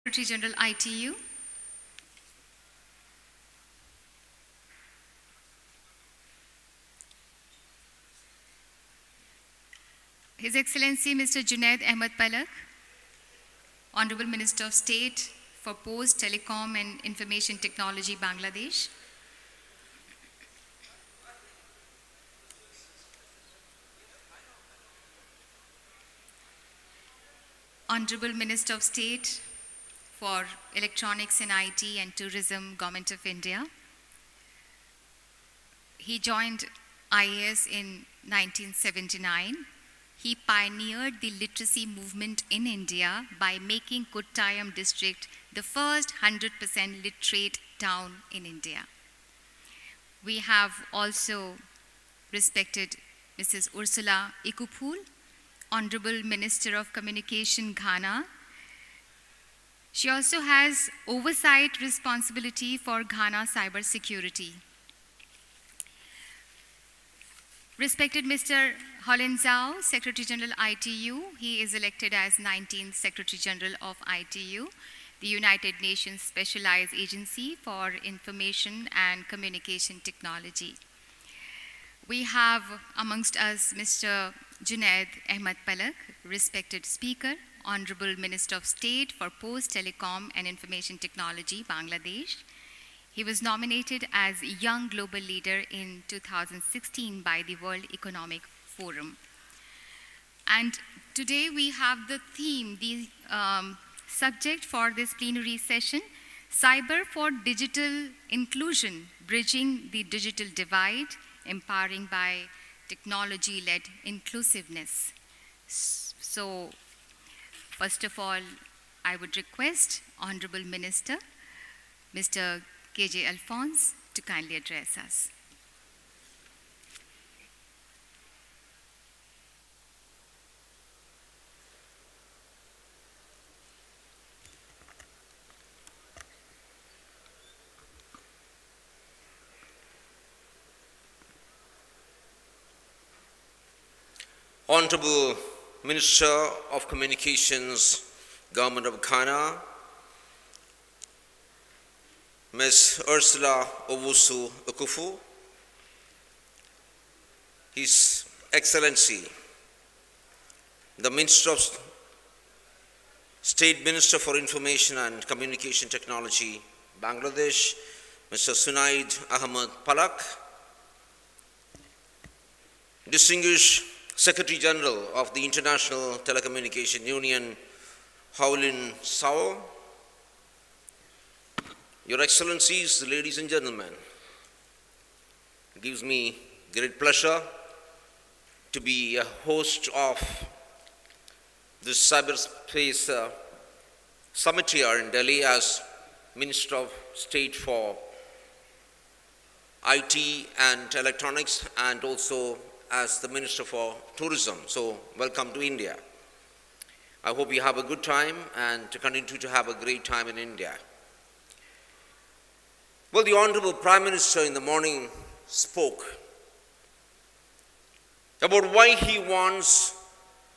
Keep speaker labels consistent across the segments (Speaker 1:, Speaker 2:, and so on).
Speaker 1: Secretary General ITU, His Excellency Mr. Zunaid Ahmed Palak, Honorable Minister of State for Post, Telecom and Information Technology, Bangladesh, Honorable Minister of State for Electronics and IT and Tourism, Government of India. He joined IAS in 1979. He pioneered the literacy movement in India by making Kottayam district the first 100% literate town in India. We have also respected Mrs. Ursula Ekuful, Honorable Minister of Communication, Ghana. She also has oversight responsibility for Ghana cyber security. Respected Mr. Houlin, Secretary General ITU, he is elected as 19th Secretary General of ITU, the United Nations Specialized Agency for Information and Communication Technology. We have amongst us Mr. Zunaid Ahmed Palak, respected Speaker, Honorable Minister of State for Post, Telecom and Information Technology, Bangladesh. He was nominated as Young Global Leader in 2016 by the World Economic Forum. And today we have the theme, the subject for this plenary session, Cyber4Digitallnclusion, Bridging the Digital Divide, Empowering by Technology-Led Inclusiveness. So, first of all, I would request Honorable Minister, Mr. KJ Alphons, to kindly address us.
Speaker 2: Honorable Minister of Communications, Government of Ghana, Ms. Ursula Owusu Ekuful, His Excellency, the Minister of State Minister for Information and Communication Technology, Bangladesh, Mr. Zunaid Ahmed Palak, distinguished Secretary General of the International Telecommunication Union, Houlin, Your Excellencies, ladies and gentlemen, it gives me great pleasure to be a host of this cyberspace summit here in Delhi as Minister of State for IT and Electronics and also as the Minister for Tourism. So, welcome to India. I hope you have a good time and to continue to have a great time in India. Well, the Honorable Prime Minister in the morning spoke about why he wants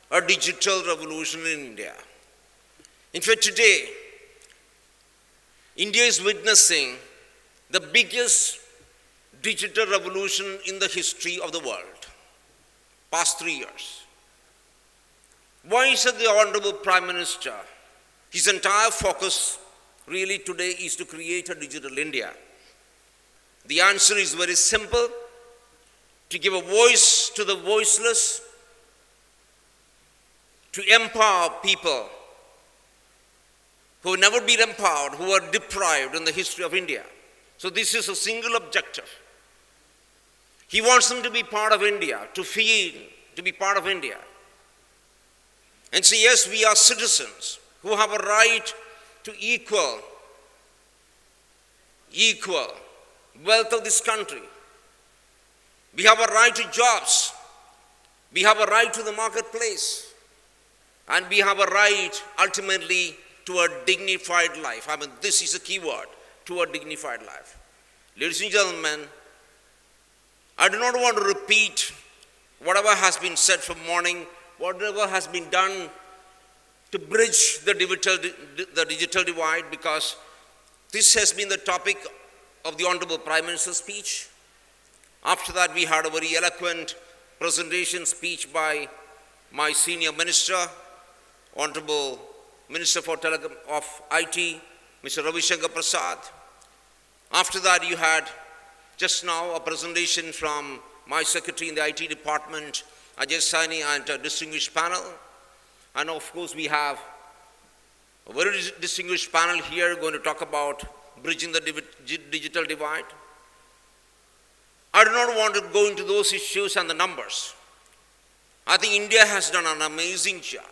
Speaker 2: a digital revolution in India. In fact, today, India is witnessing the biggest digital revolution in the history of the world. Past 3 years. Why said the Honorable Prime Minister, his entire focus really today is to create a digital India? The answer is very simple: to give a voice to the voiceless, to empower people who have never been empowered, who are deprived in the history of India. So this is a single objective. He wants them to be part of India, to feel, to be part of India. And say, yes, we are citizens who have a right to equal wealth of this country. We have a right to jobs. We have a right to the marketplace. And we have a right, ultimately, to a dignified life. I mean, this is a key word, to a dignified life. Ladies and gentlemen, I do not want to repeat whatever has been said from morning, whatever has been done to bridge the digital divide, because this has been the topic of the Honorable Prime Minister's speech. After that, we had a very eloquent presentation speech by my senior minister, Honorable Minister for of IT, Mr. Ravi Shankar Prasad. After that, you had just now a presentation from my secretary in the IT department, Ajay Saini, and a distinguished panel. And of course, we have a very distinguished panel here going to talk about bridging the digital divide. I do not want to go into those issues and the numbers. I think India has done an amazing job.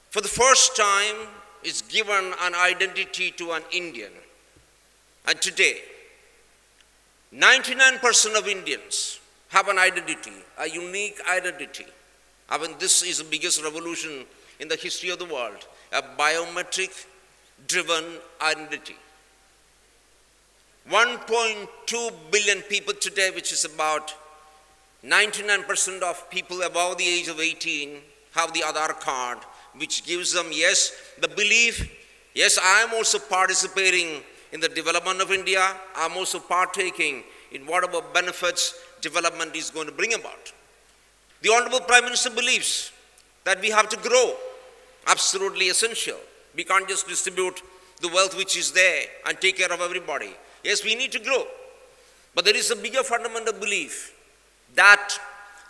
Speaker 2: For the first time, it's given an identity to an Indian. And today, 99% of Indians have an identity, a unique identity. I mean, this is the biggest revolution in the history of the world, a biometric-driven identity. 1.2 billion people today, which is about 99% of people above the age of 18, have the Aadhaar card, which gives them, yes, the belief, yes, I am also participating in the development of India. I am also partaking in whatever benefits development is going to bring about. The Honorable Prime Minister believes that we have to grow, absolutely essential. We can't just distribute the wealth which is there and take care of everybody. Yes, we need to grow. But there is a bigger fundamental belief that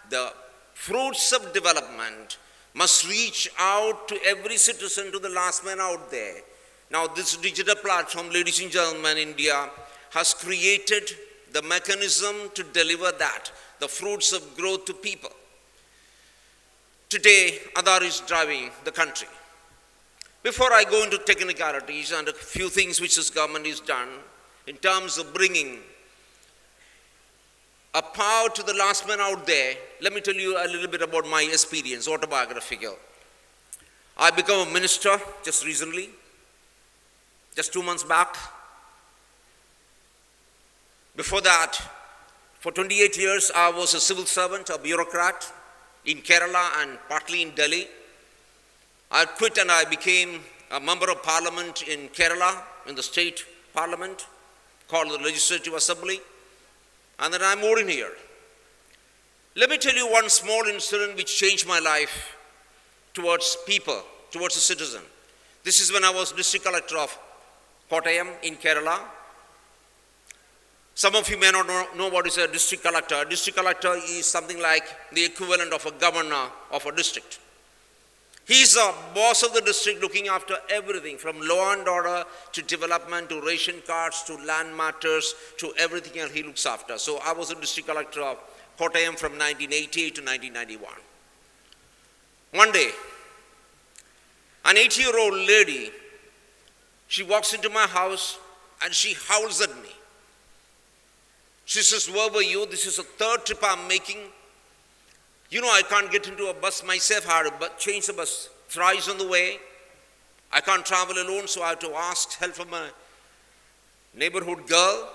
Speaker 2: the fruits of development must reach out to every citizen, to the last man out there. Now, this digital platform, ladies and gentlemen, India has created the mechanism to deliver that, the fruits of growth to people. Today, Aadhaar is driving the country. Before I go into technicalities and a few things which this government has done in terms of bringing a power to the last man out there, let me tell you a little bit about my experience, autobiographical. I became a minister just recently, just 2 months back. Before that, for 28 years, I was a civil servant, a bureaucrat in Kerala and partly in Delhi. I quit and I became a member of parliament in Kerala, in the state parliament, called the Legislative Assembly. And then I moved in here. Let me tell you one small incident which changed my life towards people, towards a citizen. This is when I was district collector of Kottayam in Kerala. Some of you may not know what is a district collector. A district collector is something like the equivalent of a governor of a district. He is a boss of the district looking after everything from law and order to development to ration cards to land matters to everything else he looks after. So I was a district collector of Kottayam from 1988 to 1991. One day, an 80-year-old lady, she walks into my house and she howls at me. She says, "Where were you? This is the third trip I'm making. You know, I can't get into a bus myself. I have to change the bus thrice on the way. I can't travel alone, so I have to ask help from a neighborhood girl.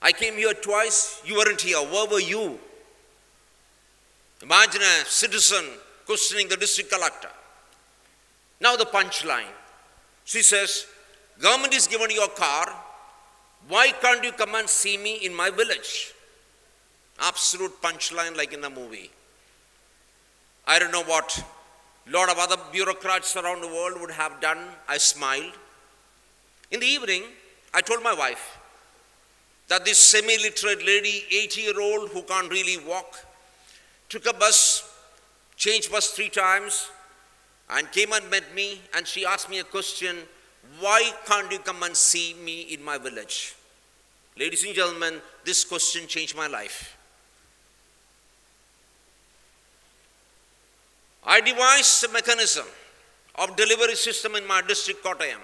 Speaker 2: I came here twice. You weren't here. Where were you?" Imagine a citizen questioning the district collector. Now the punchline. She says, "Government is giving you a car. Why can't you come and see me in my village?" Absolute punchline like in a movie. I don't know what a lot of other bureaucrats around the world would have done. I smiled. In the evening, I told my wife that this semi-literate lady, 80-year-old who can't really walk, took a bus, changed bus 3 times, and came and met me, and she asked me a question, "Why can't you come and see me in my village?" Ladies and gentlemen, this question changed my life. I devised a mechanism of delivery system in my district, Kottayam,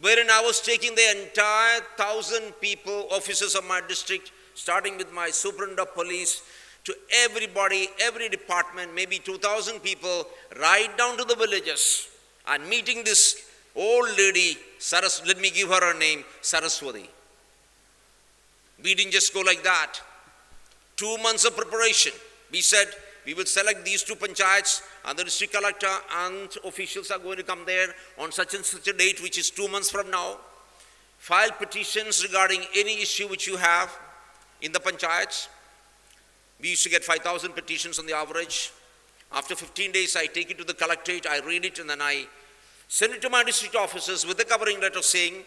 Speaker 2: wherein I was taking the entire 1,000 people, officers of my district, starting with my superintendent of police, to everybody, every department, maybe 2,000 people, right down to the villages, and meeting this old lady, let me give her a name, Saraswati. We didn't just go like that. 2 months of preparation. We said, we will select these 2 panchayats, and the district collector and officials are going to come there on such and such a date, which is 2 months from now. File petitions regarding any issue which you have in the panchayats. We used to get 5,000 petitions on the average. After 15 days, I take it to the collectorate, I read it, and then I send it to my district officers with a covering letter saying,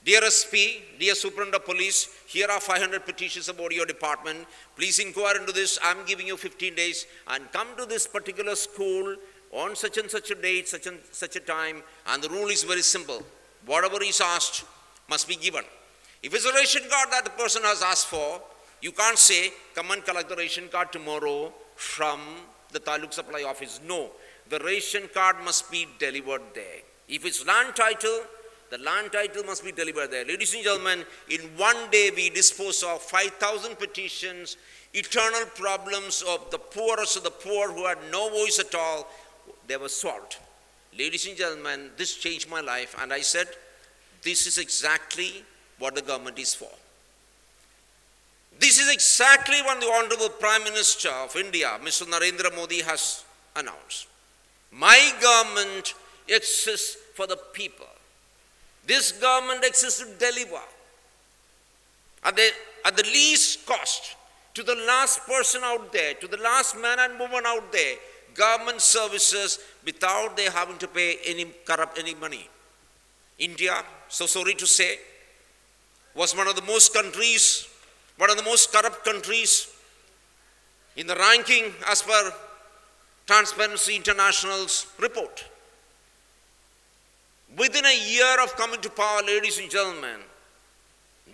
Speaker 2: Dear SP, dear Superintendent of Police, here are 500 petitions about your department. Please inquire into this. I'm giving you 15 days and come to this particular school on such and such a date, such and such a time. And the rule is very simple. Whatever is asked must be given. If it's a ration card that the person has asked for, you can't say, come and collect the ration card tomorrow from the Taluk Supply Office. No, the ration card must be delivered there. If it's land title, the land title must be delivered there. Ladies and gentlemen, in one day we dispose of 5,000 petitions, eternal problems of the poorest of the poor who had no voice at all, they were solved. Ladies and gentlemen, this changed my life, and I said, this is exactly what the government is for. This is exactly what the Honorable Prime Minister of India, Mr. Narendra Modi, has announced. My government exists for the people. This government exists to deliver at the least cost to the last person out there, to the last man and woman out there, government services without they having to pay any money. India, so sorry to say, was one of the most corrupt countries in the ranking as per Transparency International's report. Within a year of coming to power, ladies and gentlemen,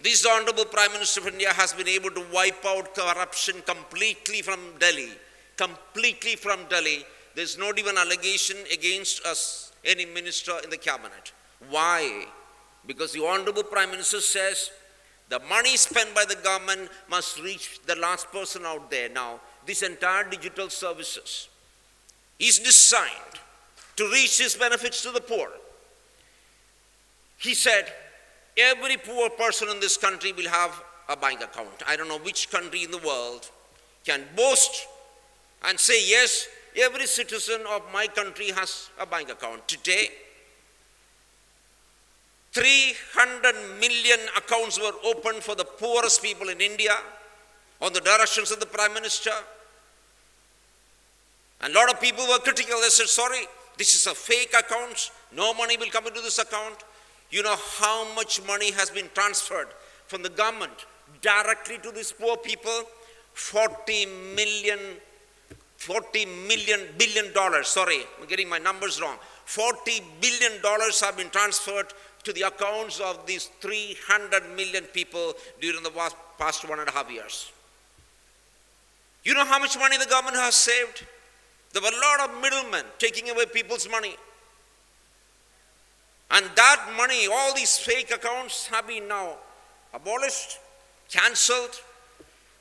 Speaker 2: this Honorable Prime Minister of India has been able to wipe out corruption completely from Delhi. Completely from Delhi. There's not even allegation against us, any minister in the cabinet. Why? Because the Honorable Prime Minister says the money spent by the government must reach the last person out there. Now, this entire digital services is designed to reach these benefits to the poor. He said, every poor person in this country will have a bank account. I don't know which country in the world can boast and say, yes, every citizen of my country has a bank account. Today, 300 million accounts were opened for the poorest people in India on the directions of the Prime Minister. And a lot of people were critical. They said, sorry, this is a fake account. No money will come into this account. You know how much money has been transferred from the government directly to these poor people? $40 billion, sorry, I'm getting my numbers wrong. $40 billion have been transferred to the accounts of these 300 million people during the past 1.5 years. You know how much money the government has saved? There were a lot of middlemen taking away people's money. And that money, all these fake accounts have been now abolished, cancelled.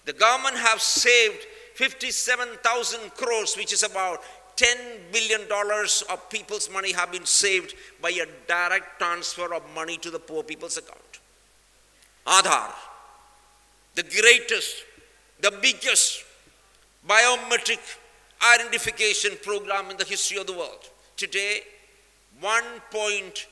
Speaker 2: The government have saved 57,000 crores, which is about $10 billion of people's money have been saved by a direct transfer of money to the poor people's account. Aadhaar, the greatest, the biggest biometric identification program in the history of the world. Today, 1.18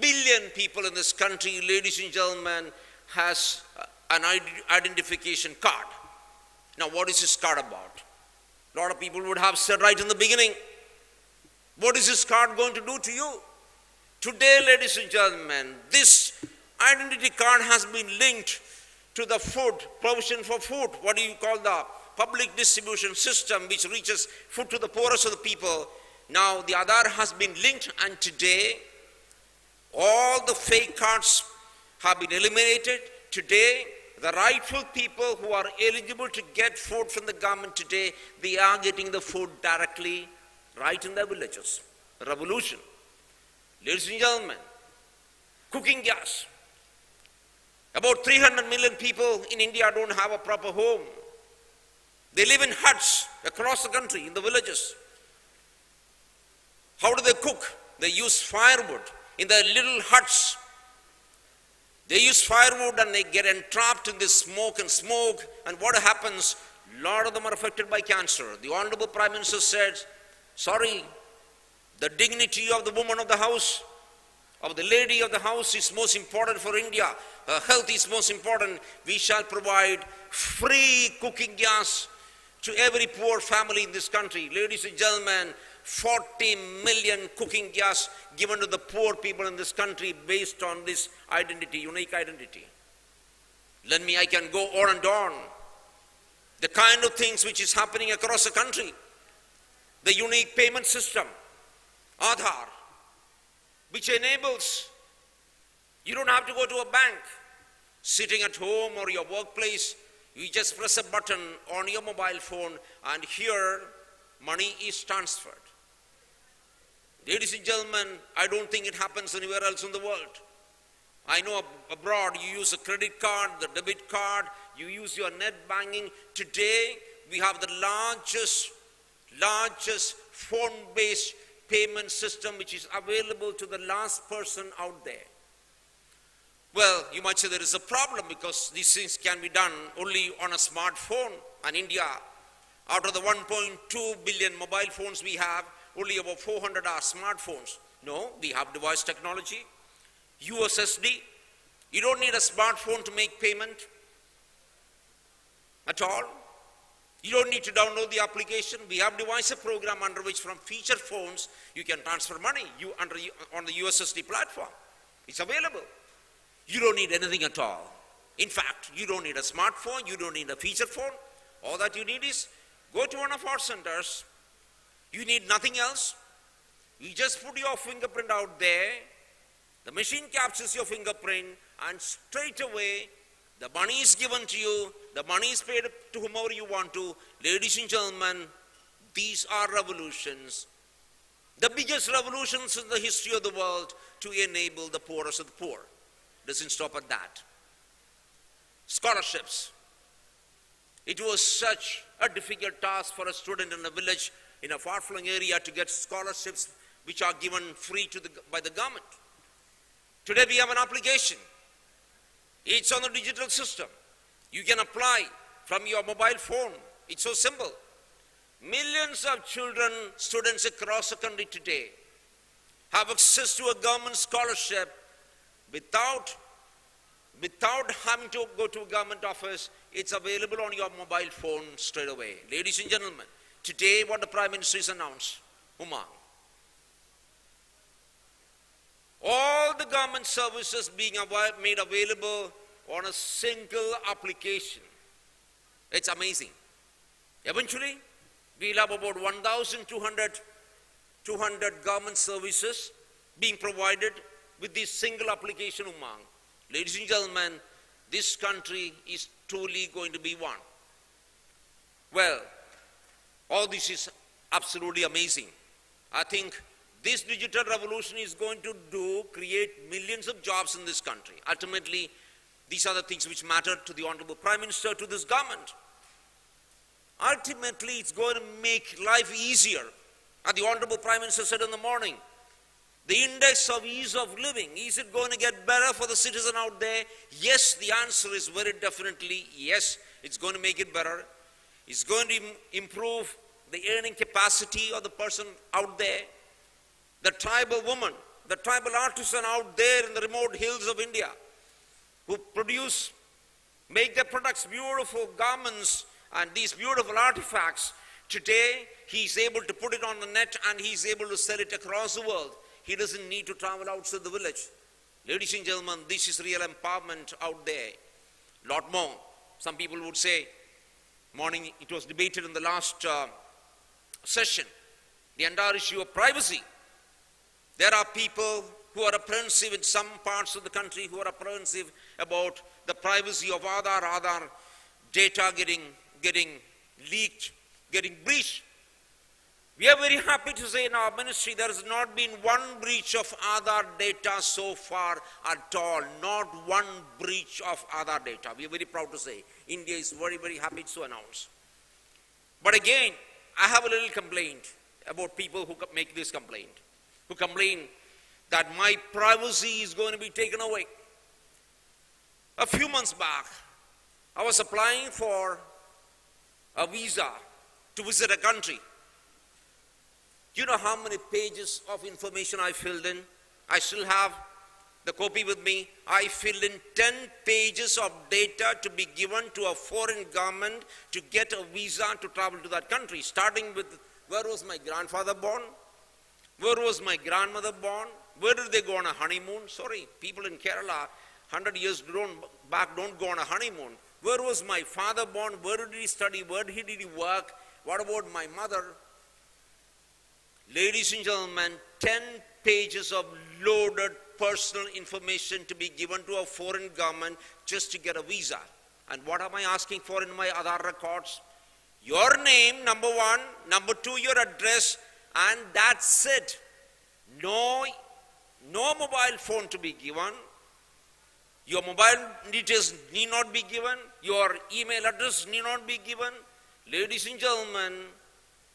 Speaker 2: billion people in this country, ladies and gentlemen, has an identification card. Now, what is this card about? A lot of people would have said right in the beginning, what is this card going to do to you? Today, ladies and gentlemen, this identity card has been linked to the food, provision for food. What do you call the public distribution system which reaches food to the poorest of the people? Now, the Aadhaar has been linked, and today, all the fake cards have been eliminated. Today, the rightful people who are eligible to get food from the government today, they are getting the food directly right in their villages. Revolution. Ladies and gentlemen, cooking gas. About 300 million people in India don't have a proper home. They live in huts across the country, in the villages. How do they cook? They use firewood in their little huts. They use firewood and they get entrapped in this smoke, and what happens? A lot of them are affected by cancer. The Honorable Prime Minister said, sorry, the dignity of the woman of the house, of the lady of the house is most important for India. Her health is most important. We shall provide free cooking gas to every poor family in this country. Ladies and gentlemen, 40 million cooking gas given to the poor people in this country based on this identity, unique identity. I can go on and on. The kind of things which is happening across the country. The unique payment system, Aadhaar, which enables, you don't have to go to a bank. Sitting at home or your workplace, you just press a button on your mobile phone and here money is transferred. Ladies and gentlemen, I don't think it happens anywhere else in the world. I know abroad you use a credit card, the debit card, you use your net banking. Today, we have the largest phone-based payment system which is available to the last person out there. Well, you might say there is a problem because these things can be done only on a smartphone. And India, out of the 1.2 billion mobile phones we have, only about 400 are smartphones. No, we have device technology, USSD. You don't need a smartphone to make payment at all. You don't need to download the application. We have device a program under which from feature phones you can transfer money on the USSD platform. It's available. You don't need anything at all. In fact, you don't need a smartphone, you don't need a feature phone. All that you need is go to one of our centers. You need nothing else. You just put your fingerprint out there. The machine captures your fingerprint and straight away the money is given to you. The money is paid to whomever you want to. Ladies and gentlemen, these are revolutions. The biggest revolutions in the history of the world to enable the poorest of the poor. Doesn't stop at that. Scholarships. It was such a difficult task for a student in a village in a far-flung area to get scholarships which are given free by the government. Today we have an application. It's on the digital system. You can apply from your mobile phone. It's so simple. Millions of children, students across the country today have access to a government scholarship without having to go to a government office. It's available on your mobile phone straight away. Ladies and gentlemen, today what the Prime Minister has announced, Umang, all the government services being made available on a single application. It's amazing. Eventually, we'll have about 1,200 government services being provided with this single application, Umang. Ladies and gentlemen, this country is truly going to be one. Well, all this is absolutely amazing. I think this digital revolution is going to create millions of jobs in this country. Ultimately, these are the things which matter to the Honorable Prime Minister, to this government. Ultimately, it's going to make life easier. As the Honorable Prime Minister said in the morning, the index of ease of living, is it going to get better for the citizen out there? Yes, the answer is very definitely yes. It's going to make it better. It's going to improve the earning capacity of the person out there. The tribal woman, the tribal artisan out there in the remote hills of India who make their products beautiful garments and these beautiful artifacts. Today, he's able to put it on the net and he's able to sell it across the world. He doesn't need to travel outside the village. Ladies and gentlemen, this is real empowerment out there. Lot more. Some people would say, morning it was debated in the last session, the entire issue of privacy. There are people who are apprehensive in some parts of the country who are apprehensive about the privacy of Aadhaar data getting leaked, getting breached. We are very happy to say in our ministry there has not been one breach of Aadhaar data so far at all. Not one breach of Aadhaar data. We are very proud to say. India is very, very happy to announce. But again, I have a little complaint about people who make this complaint. Who complain that my privacy is going to be taken away. A few months back, I was applying for a visa to visit a country. You know how many pages of information I filled in? I still have the copy with me. I filled in 10 pages of data to be given to a foreign government to get a visa to travel to that country, starting with where was my grandfather born? Where was my grandmother born? Where did they go on a honeymoon? Sorry, people in Kerala, 100 years back don't go on a honeymoon. Where was my father born? Where did he study? Where did he work? What about my mother? Ladies and gentlemen, 10 pages of loaded personal information to be given to a foreign government just to get a visa. And what am I asking for in my Aadhaar records? Your name, number one. Number two, your address. And that's it. No mobile phone to be given. Your mobile details need not be given. Your email address need not be given. Ladies and gentlemen,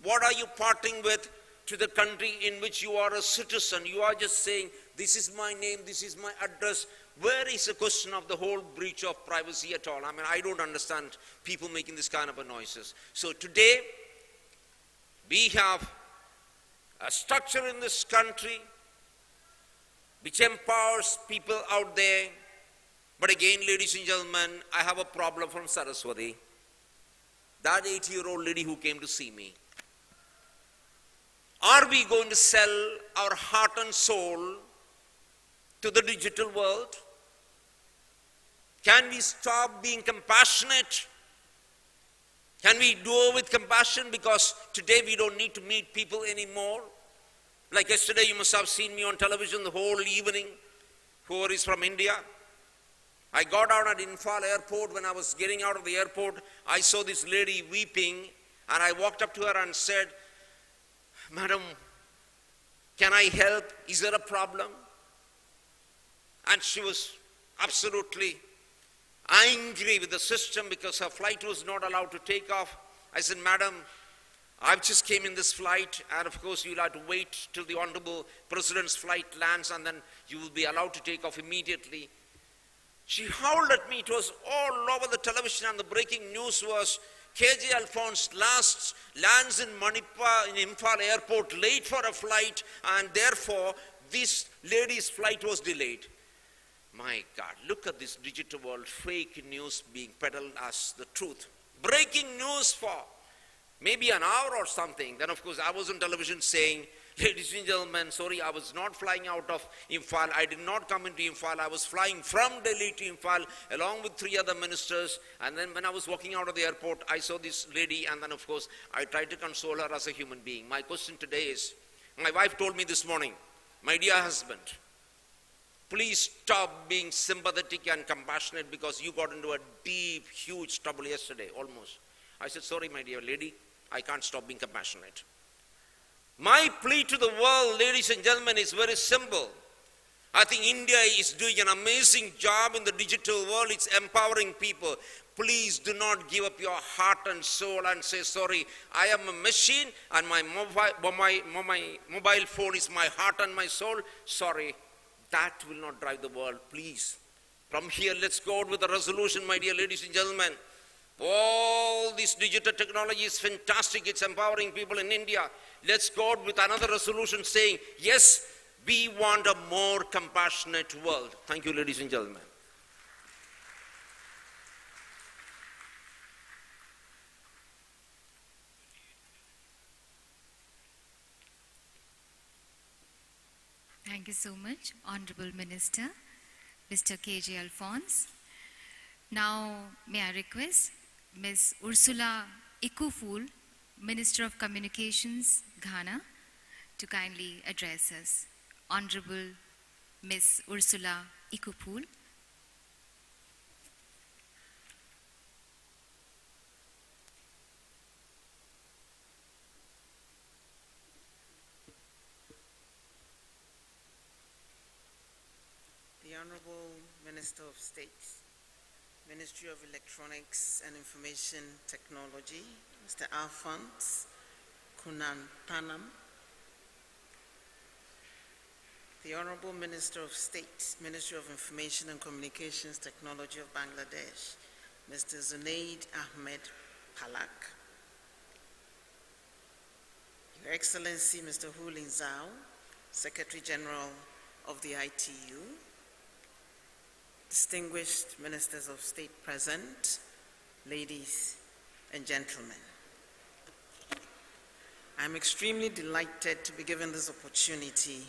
Speaker 2: what are you parting with to the country in which you are a citizen? You are just saying, this is my name, this is my address. Where is the question of the whole breach of privacy at all? I mean, I don't understand people making this kind of a noises. So today, we have a structure in this country which empowers people out there. But again, ladies and gentlemen, I have a problem from Saraswati. That 80-year-old lady who came to see me. Are we going to sell our heart and soul to the digital world? Can we stop being compassionate? Can we do with compassion? Because today we don't need to meet people anymore. Like yesterday, you must have seen me on television the whole evening. Whoever is from India. I got out at Imphal airport. When I was getting out of the airport, I saw this lady weeping, and I walked up to her and said, "Madam, can I help? Is there a problem?" And she was absolutely angry with the system because her flight was not allowed to take off. I said, "Madam, I've just came in this flight, and of course you'll have to wait till the Honorable President's flight lands, and then you will be allowed to take off immediately." She howled at me. It was all over the television, and the breaking news was KJ Alphons lands in Manipur, in Imphal airport, late for a flight, and therefore this lady's flight was delayed. My God, look at this digital world, fake news being peddled as the truth. Breaking news for maybe an hour or something. Then of course I was on television saying, "Ladies and gentlemen, sorry, I was not flying out of Imphal. I did not come into Imphal. I was flying from Delhi to Imphal along with 3 other ministers. And then when I was walking out of the airport, I saw this lady, and then of course I tried to console her as a human being." My question today is, my wife told me this morning, "My dear husband, please stop being sympathetic and compassionate because you got into a deep, huge trouble yesterday, almost." I said, "Sorry, my dear lady, I can't stop being compassionate." My plea to the world, ladies and gentlemen, is very simple. I think India is doing an amazing job in the digital world. It's empowering people. Please do not give up your heart and soul and say, "Sorry, I am a machine and my mobile phone is my heart and my soul." Sorry, that will not drive the world. Please, from here, let's go out with a resolution, my dear ladies and gentlemen. All this digital technology is fantastic. It's empowering people in India. Let's go out with another resolution saying, yes, we want a more compassionate world. Thank you, ladies and gentlemen.
Speaker 1: Thank you so much, Honorable Minister, Mr. KJ Alphons. Now, may I request Ms. Ursula Ekuful, Minister of Communications, Ghana, to kindly address us. Honorable Ms. Ursula Ekuful.
Speaker 3: The Honorable Minister of State, Ministry of Electronics and Information Technology, Mr. Alphons, Kannanthanam. The Honorable Minister of State, Ministry of Information and Communications Technology of Bangladesh, Mr. Zunaid Ahmed, Palak. Your Excellency Mr. Houlin, Secretary General of the ITU, distinguished ministers of state present, ladies and gentlemen. I'm extremely delighted to be given this opportunity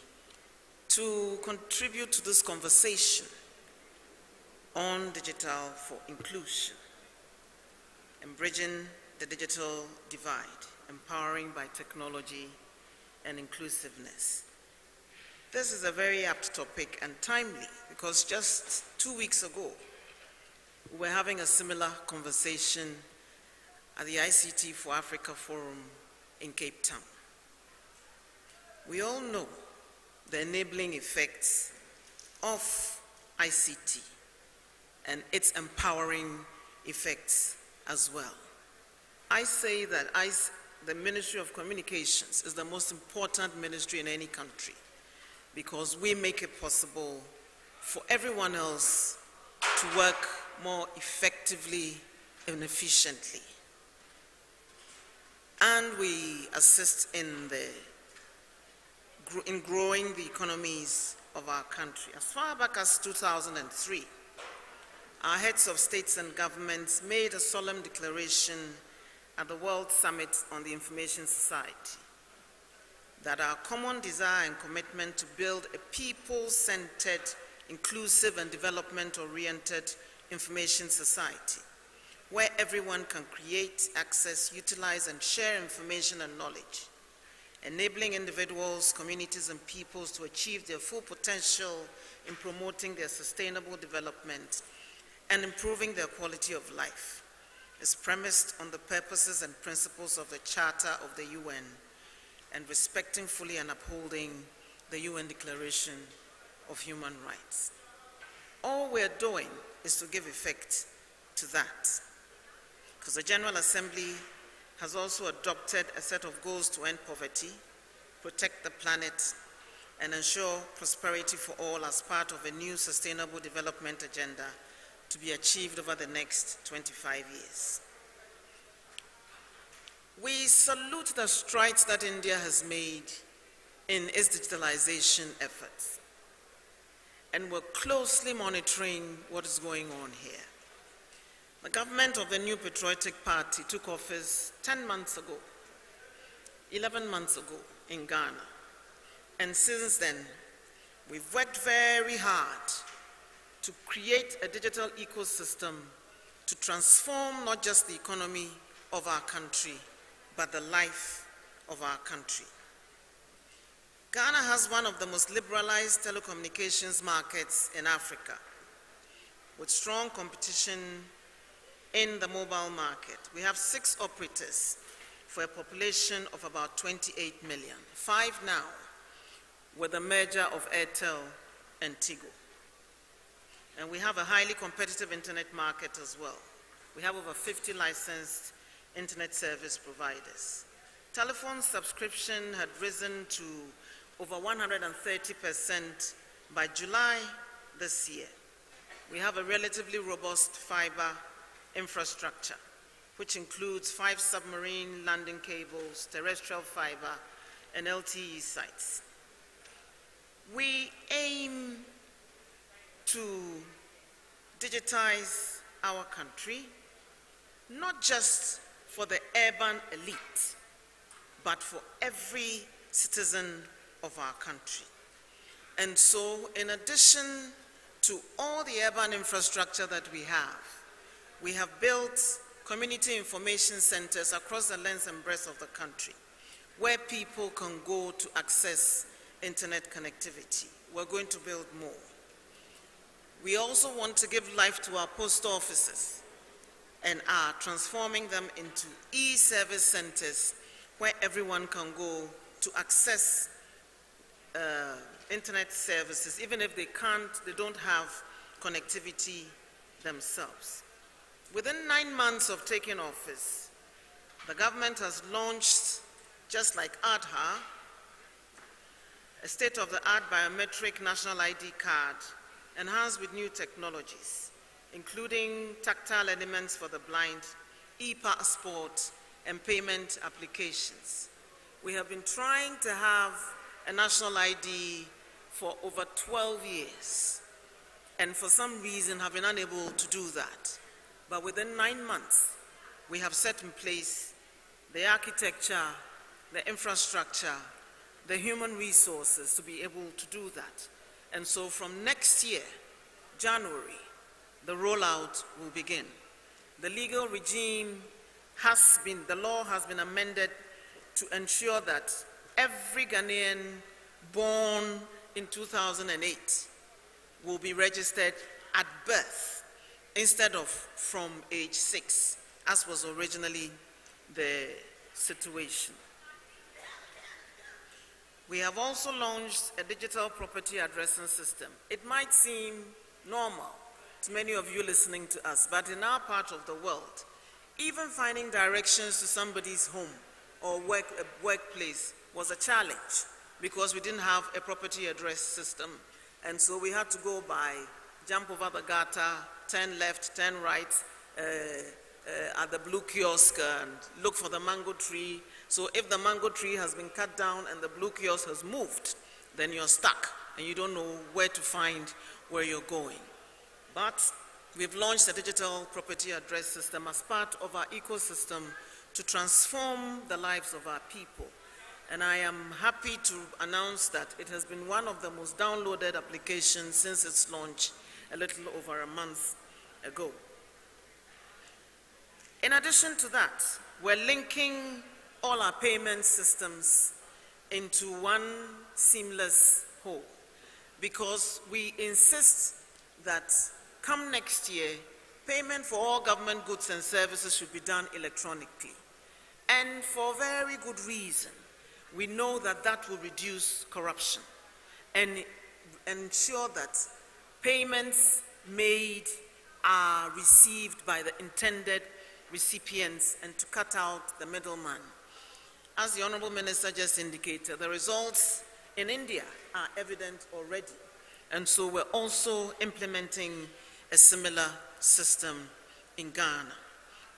Speaker 3: to contribute to this conversation on digital for inclusion and bridging the digital divide, empowering by technology and inclusiveness. This is a very apt topic and timely because just 2 weeks ago, we were having a similar conversation at the ICT for Africa Forum in Cape Town. We all know the enabling effects of ICT and its empowering effects as well. I say that the Ministry of Communications is the most important ministry in any country because we make it possible for everyone else to work more effectively and efficiently. And we assist in growing the economies of our country. As far back as 2003, our heads of states and governments made a solemn declaration at the World Summit on the Information Society that our common desire and commitment to build a people-centered, inclusive and development-oriented information society where everyone can create, access, utilize and share information and knowledge, enabling individuals, communities and peoples to achieve their full potential in promoting their sustainable development and improving their quality of life, is premised on the purposes and principles of the Charter of the UN and respecting fully and upholding the UN Declaration of Human Rights. All we're doing is to give effect to that, because the General Assembly has also adopted a set of goals to end poverty, protect the planet, and ensure prosperity for all as part of a new sustainable development agenda to be achieved over the next 25 years. We salute the strides that India has made in its digitalization efforts, and we're closely monitoring what is going on here. The government of the new patriotic party took office 10 months ago, 11 months ago in Ghana, and since then, we've worked very hard to create a digital ecosystem to transform not just the economy of our country, but the life of our country. Ghana has one of the most liberalized telecommunications markets in Africa, with strong competition in the mobile market. We have 6 operators for a population of about 28 million, 5 now with the merger of Airtel and Tigo. And we have a highly competitive internet market as well. We have over 50 licensed internet service providers. Telephone subscription had risen to over 130% by July this year. We have a relatively robust fiber infrastructure, which includes 5 submarine landing cables, terrestrial fiber, and LTE sites. We aim to digitize our country, not just for the urban elite, but for every citizen of our country. And so, in addition to all the urban infrastructure that we have built community information centers across the length and breadth of the country, where people can go to access internet connectivity. We're going to build more. We also want to give life to our post offices and are transforming them into e-service centers where everyone can go to access internet services, even if they don't have connectivity themselves. Within 9 months of taking office, the government has launched, just like ZHAO, a state-of-the-art biometric national ID card enhanced with new technologies, including tactile elements for the blind, e-passport, and payment applications. We have been trying to have a national ID for over 12 years, and for some reason have been unable to do that. But within 9 months, we have set in place the architecture, the infrastructure, the human resources to be able to do that. And so from next year, January, the rollout will begin. The legal regime has been, the law has been amended to ensure that every Ghanaian born in 2008 will be registered at birth instead of from age 6, as was originally the situation. We have also launched a digital property addressing system. It might seem normal to many of you listening to us, but in our part of the world, even finding directions to somebody's home or workplace was a challenge because we didn't have a property address system. And so we had to go by, jump over the gutter, turn left, turn right, at the blue kiosk and look for the mango tree. So if the mango tree has been cut down and the blue kiosk has moved, then you're stuck and you don't know where to find where you're going. But we've launched a digital property address system as part of our ecosystem to transform the lives of our people. And I am happy to announce that it has been one of the most downloaded applications since its launch a little over a month ago. In addition to that, we're linking all our payment systems into one seamless whole because we insist that come next year, payment for all government goods and services should be done electronically. And for very good reason. We know that that will reduce corruption and ensure that payments made are received by the intended recipients and to cut out the middleman. As the Honorable Minister just indicated, the results in India are evident already. And so we're also implementing a similar system in Ghana.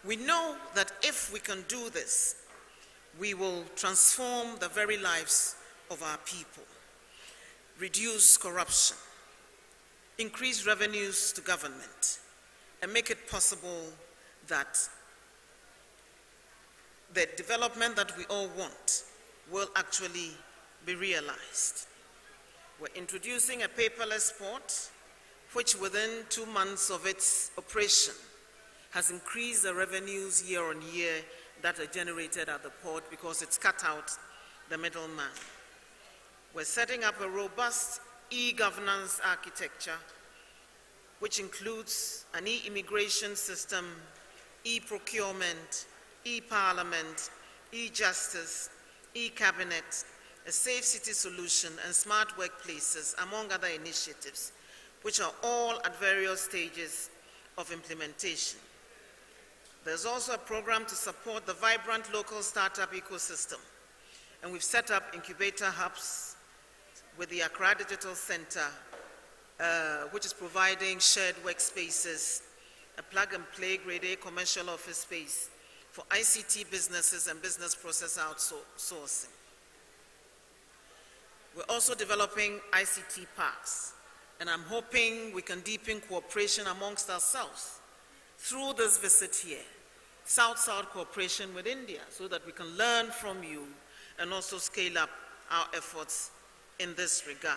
Speaker 3: We know that if we can do this, we will transform the very lives of our people, reduce corruption, increase revenues to government, and make it possible that the development that we all want will actually be realized. We're introducing a paperless port, which within 2 months of its operation has increased the revenues year on year that are generated at the port because it's cut out the middleman. We're setting up a robust e-governance architecture, which includes an e-immigration system, e-procurement, e-parliament, e-justice, e-cabinet, a safe city solution, and smart workplaces, among other initiatives, which are all at various stages of implementation. There's also a program to support the vibrant local startup ecosystem. And we've set up incubator hubs with the Accra Digital Center, which is providing shared workspaces, a plug-and-play grade A commercial office space for ICT businesses and business process outsourcing. We're also developing ICT parks, and I'm hoping we can deepen cooperation amongst ourselves through this visit here, South-South cooperation with India, so that we can learn from you and also scale up our efforts in this regard.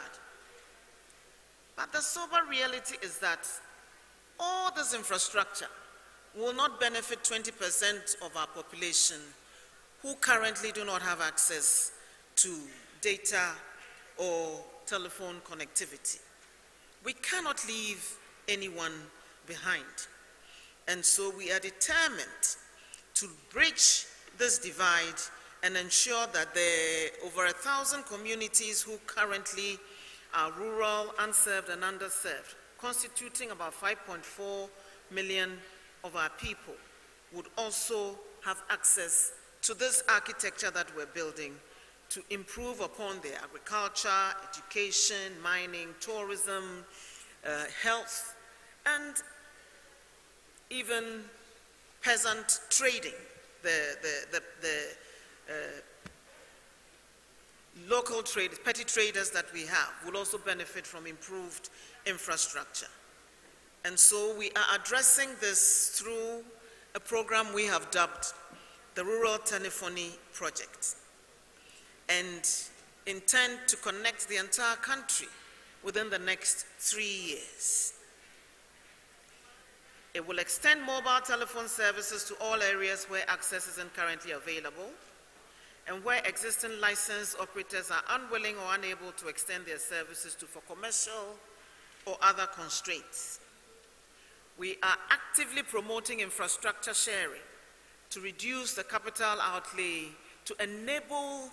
Speaker 3: But the sober reality is that all this infrastructure will not benefit 20% of our population who currently do not have access to data or telephone connectivity. We cannot leave anyone behind. And so we are determined to bridge this divide and ensure that the over 1,000 communities who currently are rural, unserved, and underserved, constituting about 5.4 million of our people, would also have access to this architecture that we're building to improve upon their agriculture, education, mining, tourism, health, and even peasant trading, the local trade, petty traders that we have will also benefit from improved infrastructure. And so we are addressing this through a program we have dubbed the Rural Telephony Project, and intend to connect the entire country within the next 3 years. It will extend mobile telephone services to all areas where access isn't currently available, and where existing licensed operators are unwilling or unable to extend their services for commercial or other constraints. We are actively promoting infrastructure sharing to reduce the capital outlay to enable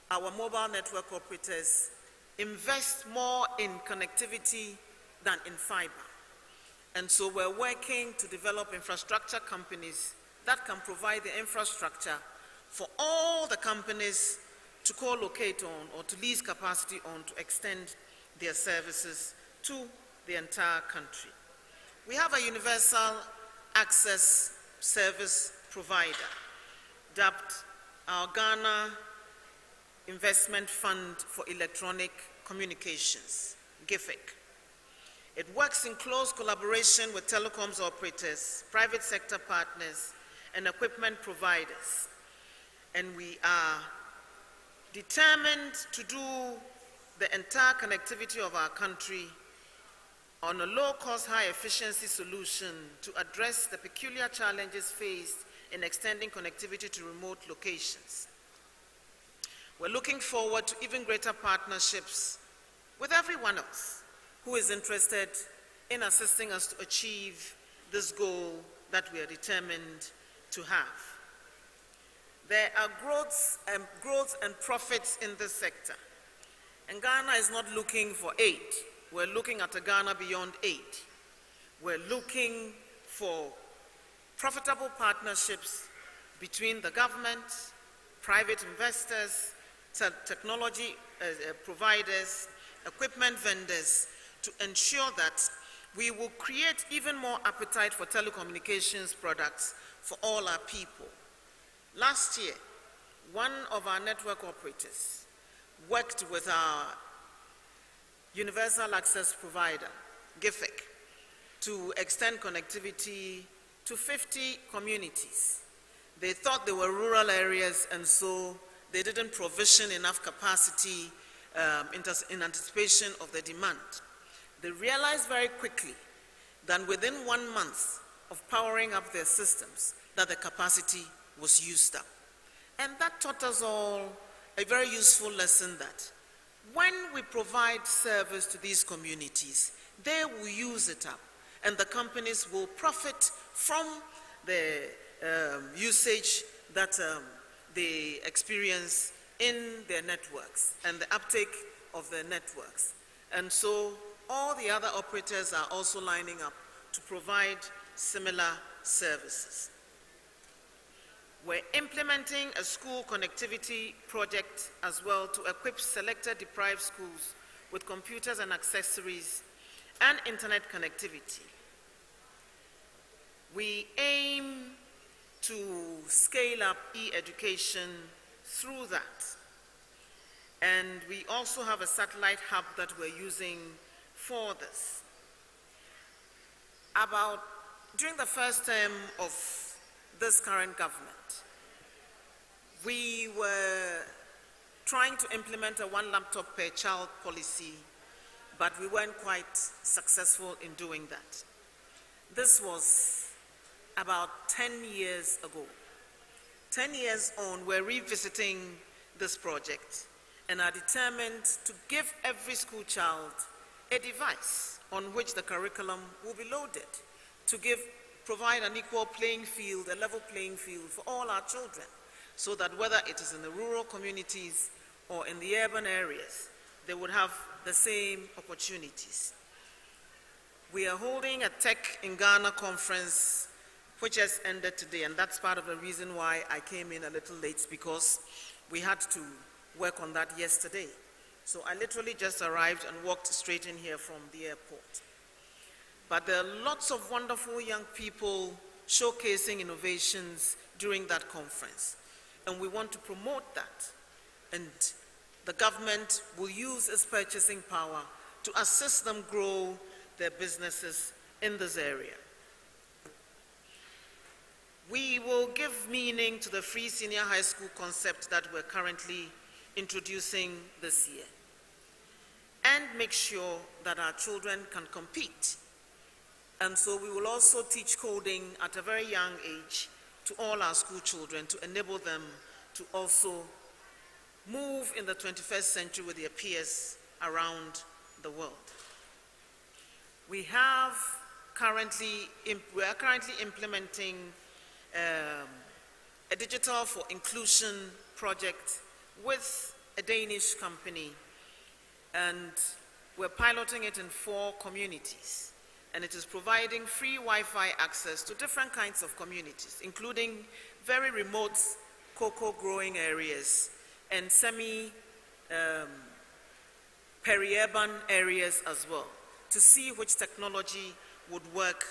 Speaker 3: our mobile network operators invest more in connectivity than in fiber. And so we're working to develop infrastructure companies that can provide the infrastructure for all the companies to co-locate on or to lease capacity on to extend their services to the entire country. We have a universal access service provider dubbed our Ghana Investment Fund for Electronic Communications, GIFIC. It works in close collaboration with telecoms operators, private sector partners, and equipment providers. And we are determined to do the entire connectivity of our country on a low-cost, high-efficiency solution to address the peculiar challenges faced in extending connectivity to remote locations. We're looking forward to even greater partnerships with everyone else who is interested in assisting us to achieve this goal that we are determined to have. There are growth and profits in this sector. And Ghana is not looking for aid. We're looking at a Ghana beyond aid. We're looking for profitable partnerships between the government, private investors, technology providers, equipment vendors, to ensure that we will create even more appetite for telecommunications products for all our people. Last year, one of our network operators worked with our universal access provider, GIFIC, to extend connectivity to 50 communities. They thought they were rural areas, and so they didn't provision enough capacity in anticipation of the demand. They realized very quickly that within 1 month of powering up their systems, that the capacity was used up. And that taught us all a very useful lesson that when we provide service to these communities, they will use it up, and the companies will profit from the usage that they experience in their networks and the uptake of their networks. And so all the other operators are also lining up to provide similar services. We're implementing a school connectivity project as well to equip selected deprived schools with computers and accessories and internet connectivity. We aim to scale up e-education through that. And we also have a satellite hub that we're using for this. During the first term of this current government, we were trying to implement a 1 laptop per child policy, but we weren't quite successful in doing that. This was about 10 years ago. 10 years on, we're revisiting this project and are determined to give every school child a device on which the curriculum will be loaded to provide an equal playing field, a level playing field for all our children, so that whether it is in the rural communities or in the urban areas, they would have the same opportunities. We are holding a Tech in Ghana conference, which has ended today, and that's part of the reason why I came in a little late, because we had to work on that yesterday. So I literally just arrived and walked straight in here from the airport. But there are lots of wonderful young people showcasing innovations during that conference, and we want to promote that. And the government will use its purchasing power to assist them grow their businesses in this area. We will give meaning to the free senior high school concept that we're currently introducing this year, and make sure that our children can compete. And so we will also teach coding at a very young age to all our school children to enable them to also move in the 21st century with their peers around the world. We are currently implementing a Digital for Inclusion project with a Danish company, and we're piloting it in 4 communities. And it is providing free Wi-Fi access to different kinds of communities, including very remote cocoa growing areas and peri-urban areas as well, to see which technology would work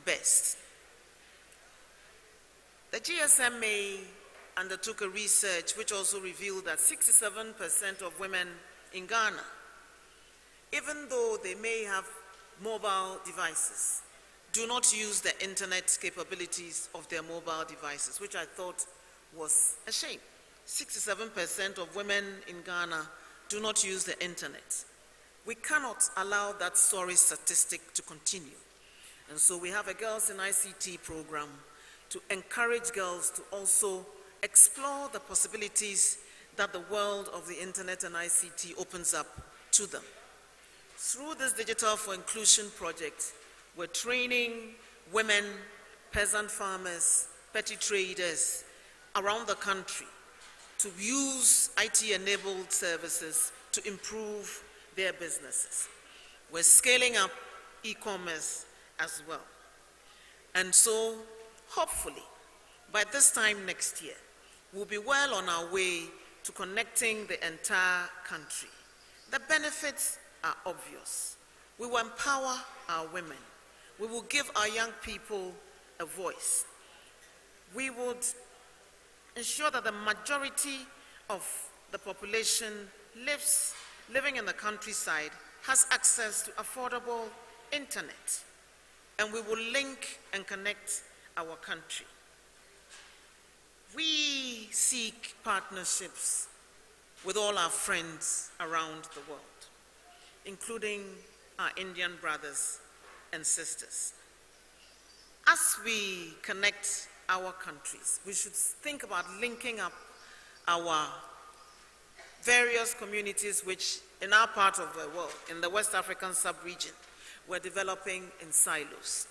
Speaker 3: best. The GSMA undertook a research which also revealed that 67% of women in Ghana, even though they may have mobile devices, do not use the internet capabilities of their mobile devices, which I thought was a shame. 67% of women in Ghana do not use the internet. We cannot allow that sorry statistic to continue. And so we have a Girls in ICT program to encourage girls to also explore the possibilities that the world of the internet and ICT opens up to them. Through this Digital for Inclusion project, we're training women, peasant farmers, petty traders around the country to use IT-enabled services to improve their businesses. We're scaling up e-commerce as well. And so, hopefully, by this time next year, we'll be well on our way to connecting the entire country. The benefits are obvious. We will empower our women. We will give our young people a voice. We would ensure that the majority of the population living in the countryside has access to affordable internet. And we will link and connect our country. We seek partnerships with all our friends around the world, including our Indian brothers and sisters. As we connect our countries, we should think about linking up our various communities which, in our part of the world, in the West African sub-region, we're developing in silos.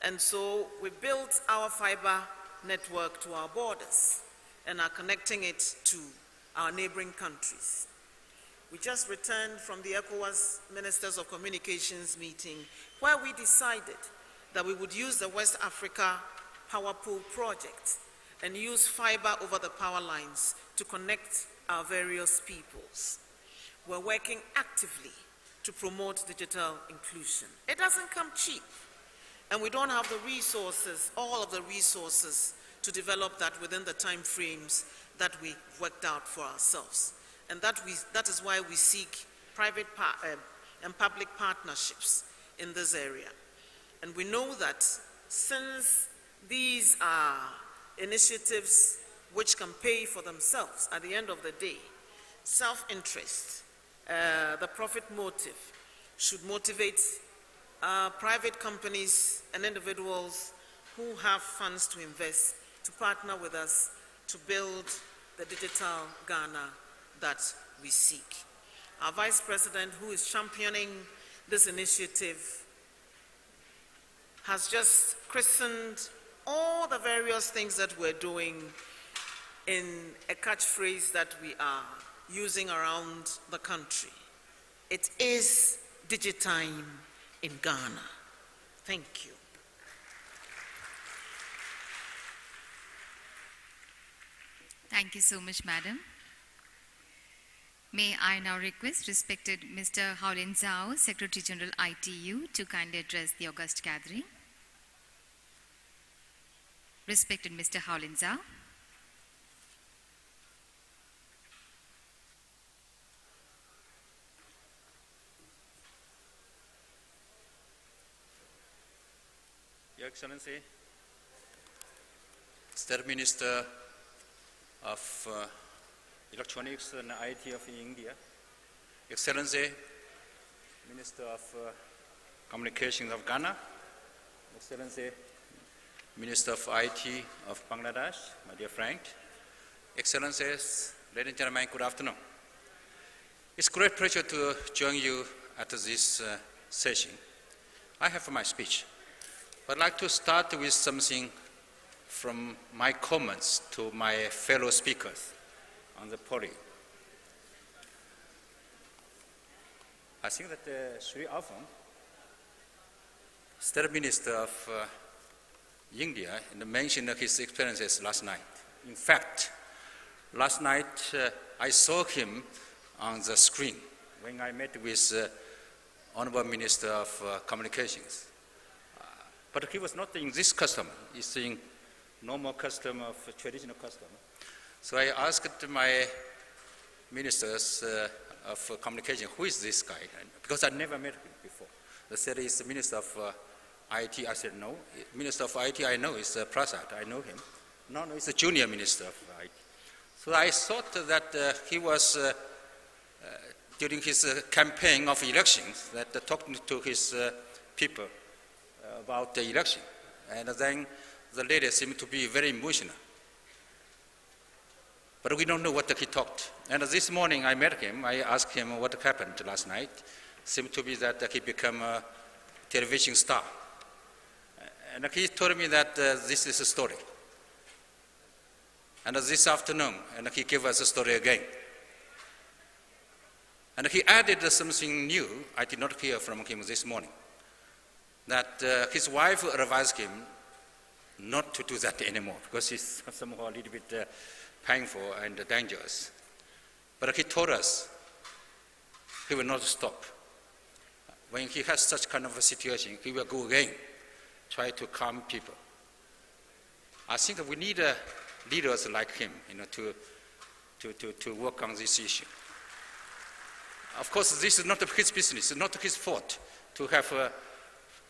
Speaker 3: And so we built our fiber network to our borders and are connecting it to our neighboring countries. We just returned from the ECOWAS Ministers of Communications meeting, where we decided that we would use the West Africa Power Pool project and use fiber over the power lines to connect our various peoples. We're working actively to promote digital inclusion. It doesn't come cheap, and we don't have the resources, all of the resources, to develop that within the time frames that we worked out for ourselves. And that is why we seek private and public partnerships in this area. And we know that since these are initiatives which can pay for themselves at the end of the day, self-interest, the profit motive, should motivate private companies and individuals who have funds to invest to partner with us to build the digital Ghana that we seek. Our Vice President, who is championing this initiative, has just christened all the various things that we're doing in a catchphrase that we are using around the country. It is Digitime in Ghana. Thank you.
Speaker 1: Thank you so much, Madam. May I now request respected Mr. Houlin ZHAO, Secretary General ITU, to kindly address the august gathering. Respected Mr. Houlin ZHAO.
Speaker 4: Your Excellency, State Minister of Electronics and IT of India, Excellency, Minister of Communications of Ghana, Excellency, Minister of IT of Bangladesh, my dear friend, Excellencies, ladies and gentlemen, good afternoon. It's a great pleasure to join you at this session. I have my speech, but I'd like to start with something from my comments to my fellow speakers on the podium. I think that Sri Alphons, State Minister of India, mentioned his experiences last night. In fact, last night I saw him on the screen when I met with Honorable Minister of Communications. But he was not in this custom, he's in normal custom of traditional custom. So I asked my ministers of communication, who is this guy? Because I never met him before. They said he's the Minister of IT. I said, no. Minister of IT I know is Prasad. I know him. No, he's the junior Minister of IT. So I thought that he was, during his campaign of elections, that talking to his people about the election. And then the lady seemed to be very emotional. But we don't know what he talked. And this morning I met him. I asked him what happened last night. Seemed to be that he became a television star. And he told me that this is a story. And this afternoon, and he gave us a story again. And he added something new I did not hear from him this morning. That his wife advised him not to do that anymore because it's somehow a little bit painful and dangerous. But he told us he will not stop. When he has such kind of a situation, he will go again, try to calm people. I think we need leaders like him, to work on this issue. Of course, this is not his business, it's not his fault to have a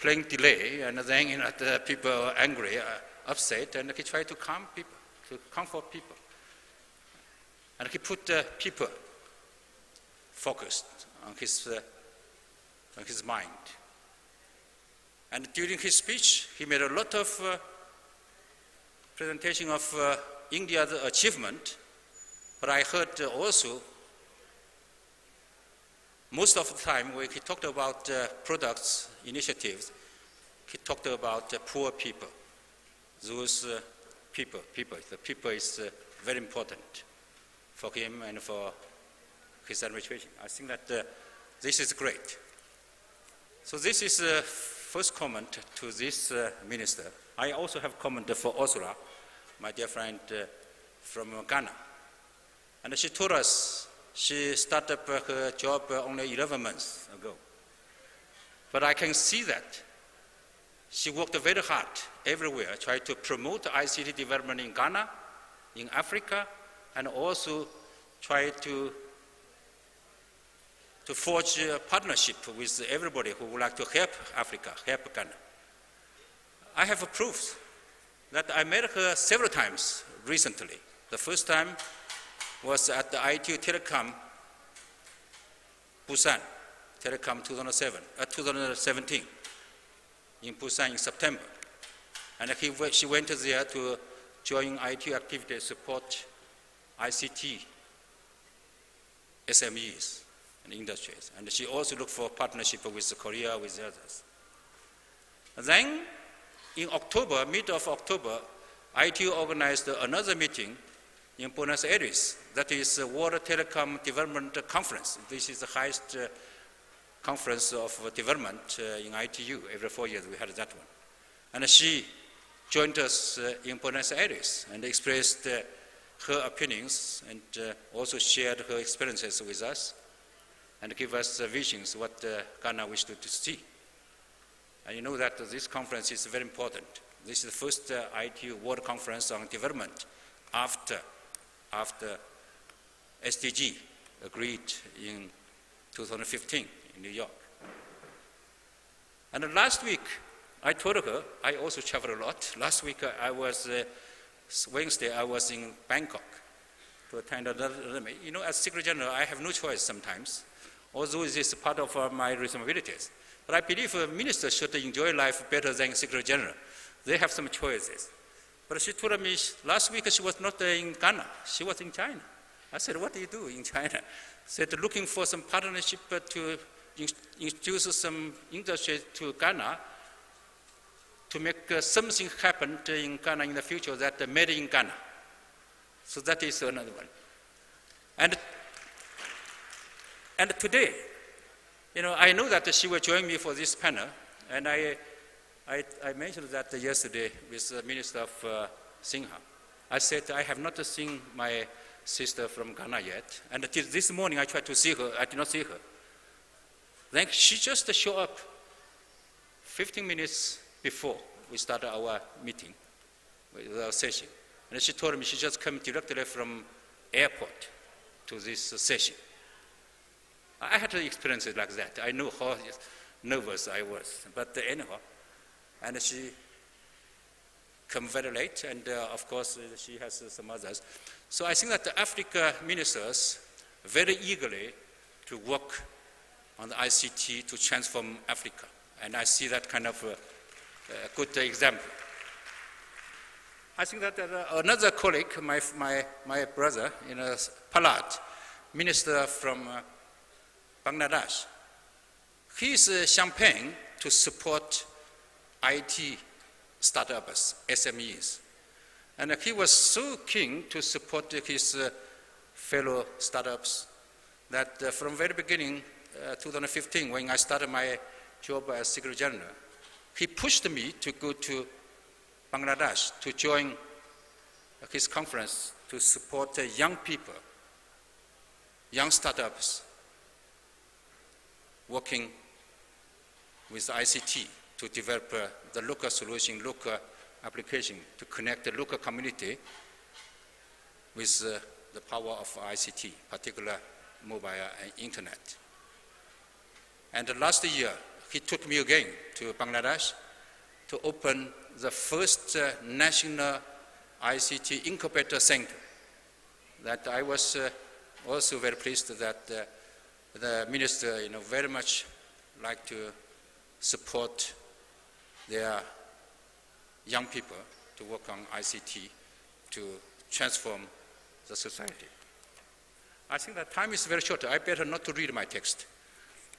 Speaker 4: plane delay and then the people are angry, upset, and he tried to calm people, to comfort people. And he put people focused on his mind. And during his speech, he made a lot of presentation of India's achievement, but I heard also most of the time when he talked about products, initiatives, he talked about poor people. Those people, the people is very important for him and for his administration. I think that this is great. So this is the first comment to this minister. I also have comment for Ursula, my dear friend from Ghana. And she told us she started up her job only 11 months ago. But I can see that she worked very hard everywhere, tried to promote ICT development in Ghana, in Africa, and also tried to forge a partnership with everybody who would like to help Africa, help Ghana. I have proof that I met her several times recently. The first time was at the ITU Telecom Busan, Telecom 2017 in Busan in September. And she went there to join ITU activities support ICT SMEs and industries. And she also looked for partnership with Korea, with others. And then in October, mid of October, ITU organized another meeting in Buenos Aires. That is the World Telecom Development Conference. This is the highest conference of development in ITU. Every 4 years we had that one. And she joined us in Buenos Aires and expressed her opinions and also shared her experiences with us and gave us visions what Ghana wished to see. And you know that this conference is very important. This is the first ITU World Conference on Development after SDG agreed in 2015 in New York. And last week, I told her, I also travel a lot. Last week, Wednesday, I was in Bangkok to attend another meeting. You know, as Secretary General, I have no choice sometimes, although it is part of my responsibilities. But I believe ministers should enjoy life better than Secretary General. They have some choices. But she told me last week she was not in Ghana, she was in China. I said, what do you do in China? Said, looking for some partnership to introduce some industry to Ghana to make something happen in Ghana in the future that made in Ghana. So that is another one. And today, you know, I know that she will join me for this panel, and I mentioned that yesterday with the Minister of Singha. I said, I have not seen my sister from Ghana yet, and this morning I tried to see her, I did not see her. Then she just showed up 15 minutes before we started our meeting, our session. And she told me she just came directly from airport to this session. I had to experience it like that. I know how nervous I was, but anyhow. And she came very late, and of course she has some others. So I think that the Africa ministers very eagerly to work on the ICT to transform Africa. And I see that kind of a good example. I think that another colleague, my brother, you know, Palak, minister from Bangladesh, he is champagne to support IT startups, SMEs. And he was so keen to support his fellow startups that from very beginning, 2015, when I started my job as Secretary General, he pushed me to go to Bangladesh to join his conference to support young people, young startups working with ICT to develop the local solution, local application to connect the local community with the power of ICT, particularly mobile and internet. And last year, he took me again to Bangladesh to open the first national ICT incubator center. That I was also very pleased that the minister, you know, very much like to support their young people to work on ICT to transform the society. I think that time is very short. I better not to read my text.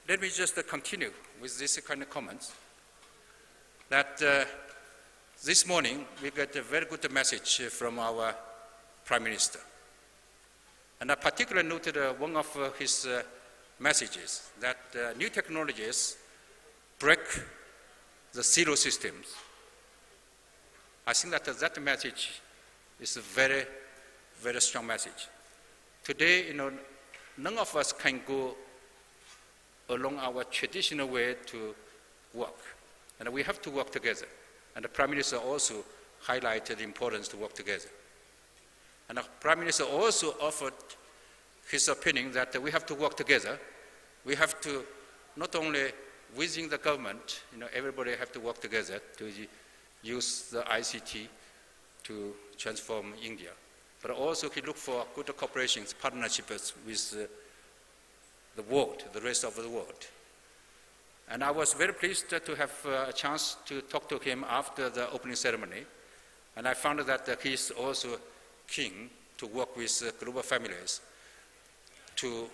Speaker 4: Let me just continue with this kind of comments. That this morning we got a very good message from our Prime Minister. And I particularly noted one of his messages, that new technologies break the silo systems. I think that that message is a very, very strong message. Today, you know, none of us can go along our traditional way to work. And we have to work together. And the Prime Minister also highlighted the importance to work together. And the Prime Minister also offered his opinion that we have to work together. We have to, not only within the government, you know, everybody have to work together to use the ICT to transform India. But also he looked for good cooperations, partnerships with the world, the rest of the world. And I was very pleased to have a chance to talk to him after the opening ceremony. And I found that he is also keen to work with global families to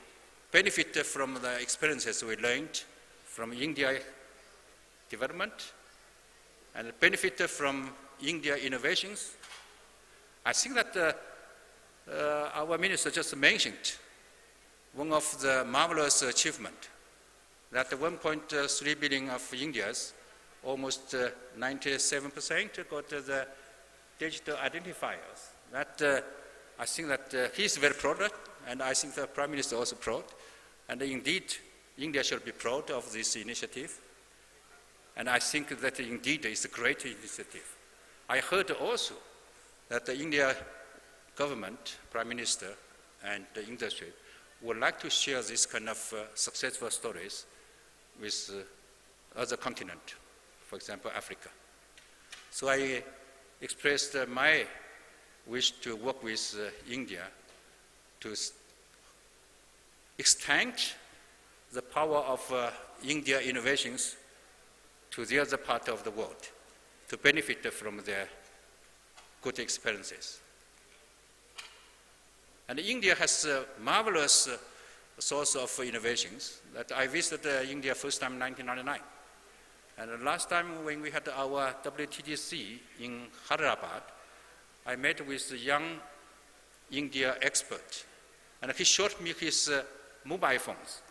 Speaker 4: benefit from the experiences we learned from India development and benefit from India innovations. I think that our minister just mentioned one of the marvelous achievements, that 1.3 billion of Indians, almost 97% got the digital identifiers. That I think that he's very proud of, and I think the Prime Minister also proud. And indeed, India should be proud of this initiative. And I think that indeed it's a great initiative. I heard also that the India government, Prime Minister, and the industry would like to share this kind of successful stories with other continent. for example, Africa. So I expressed my wish to work with India to extend the power of India innovations to the other part of the world, to benefit from their good experiences. And India has a marvelous source of innovations. That I visited India first time in 1999. And the last time when we had our WTDC in Hyderabad, I met with a young India expert. And he showed me his mobile phones.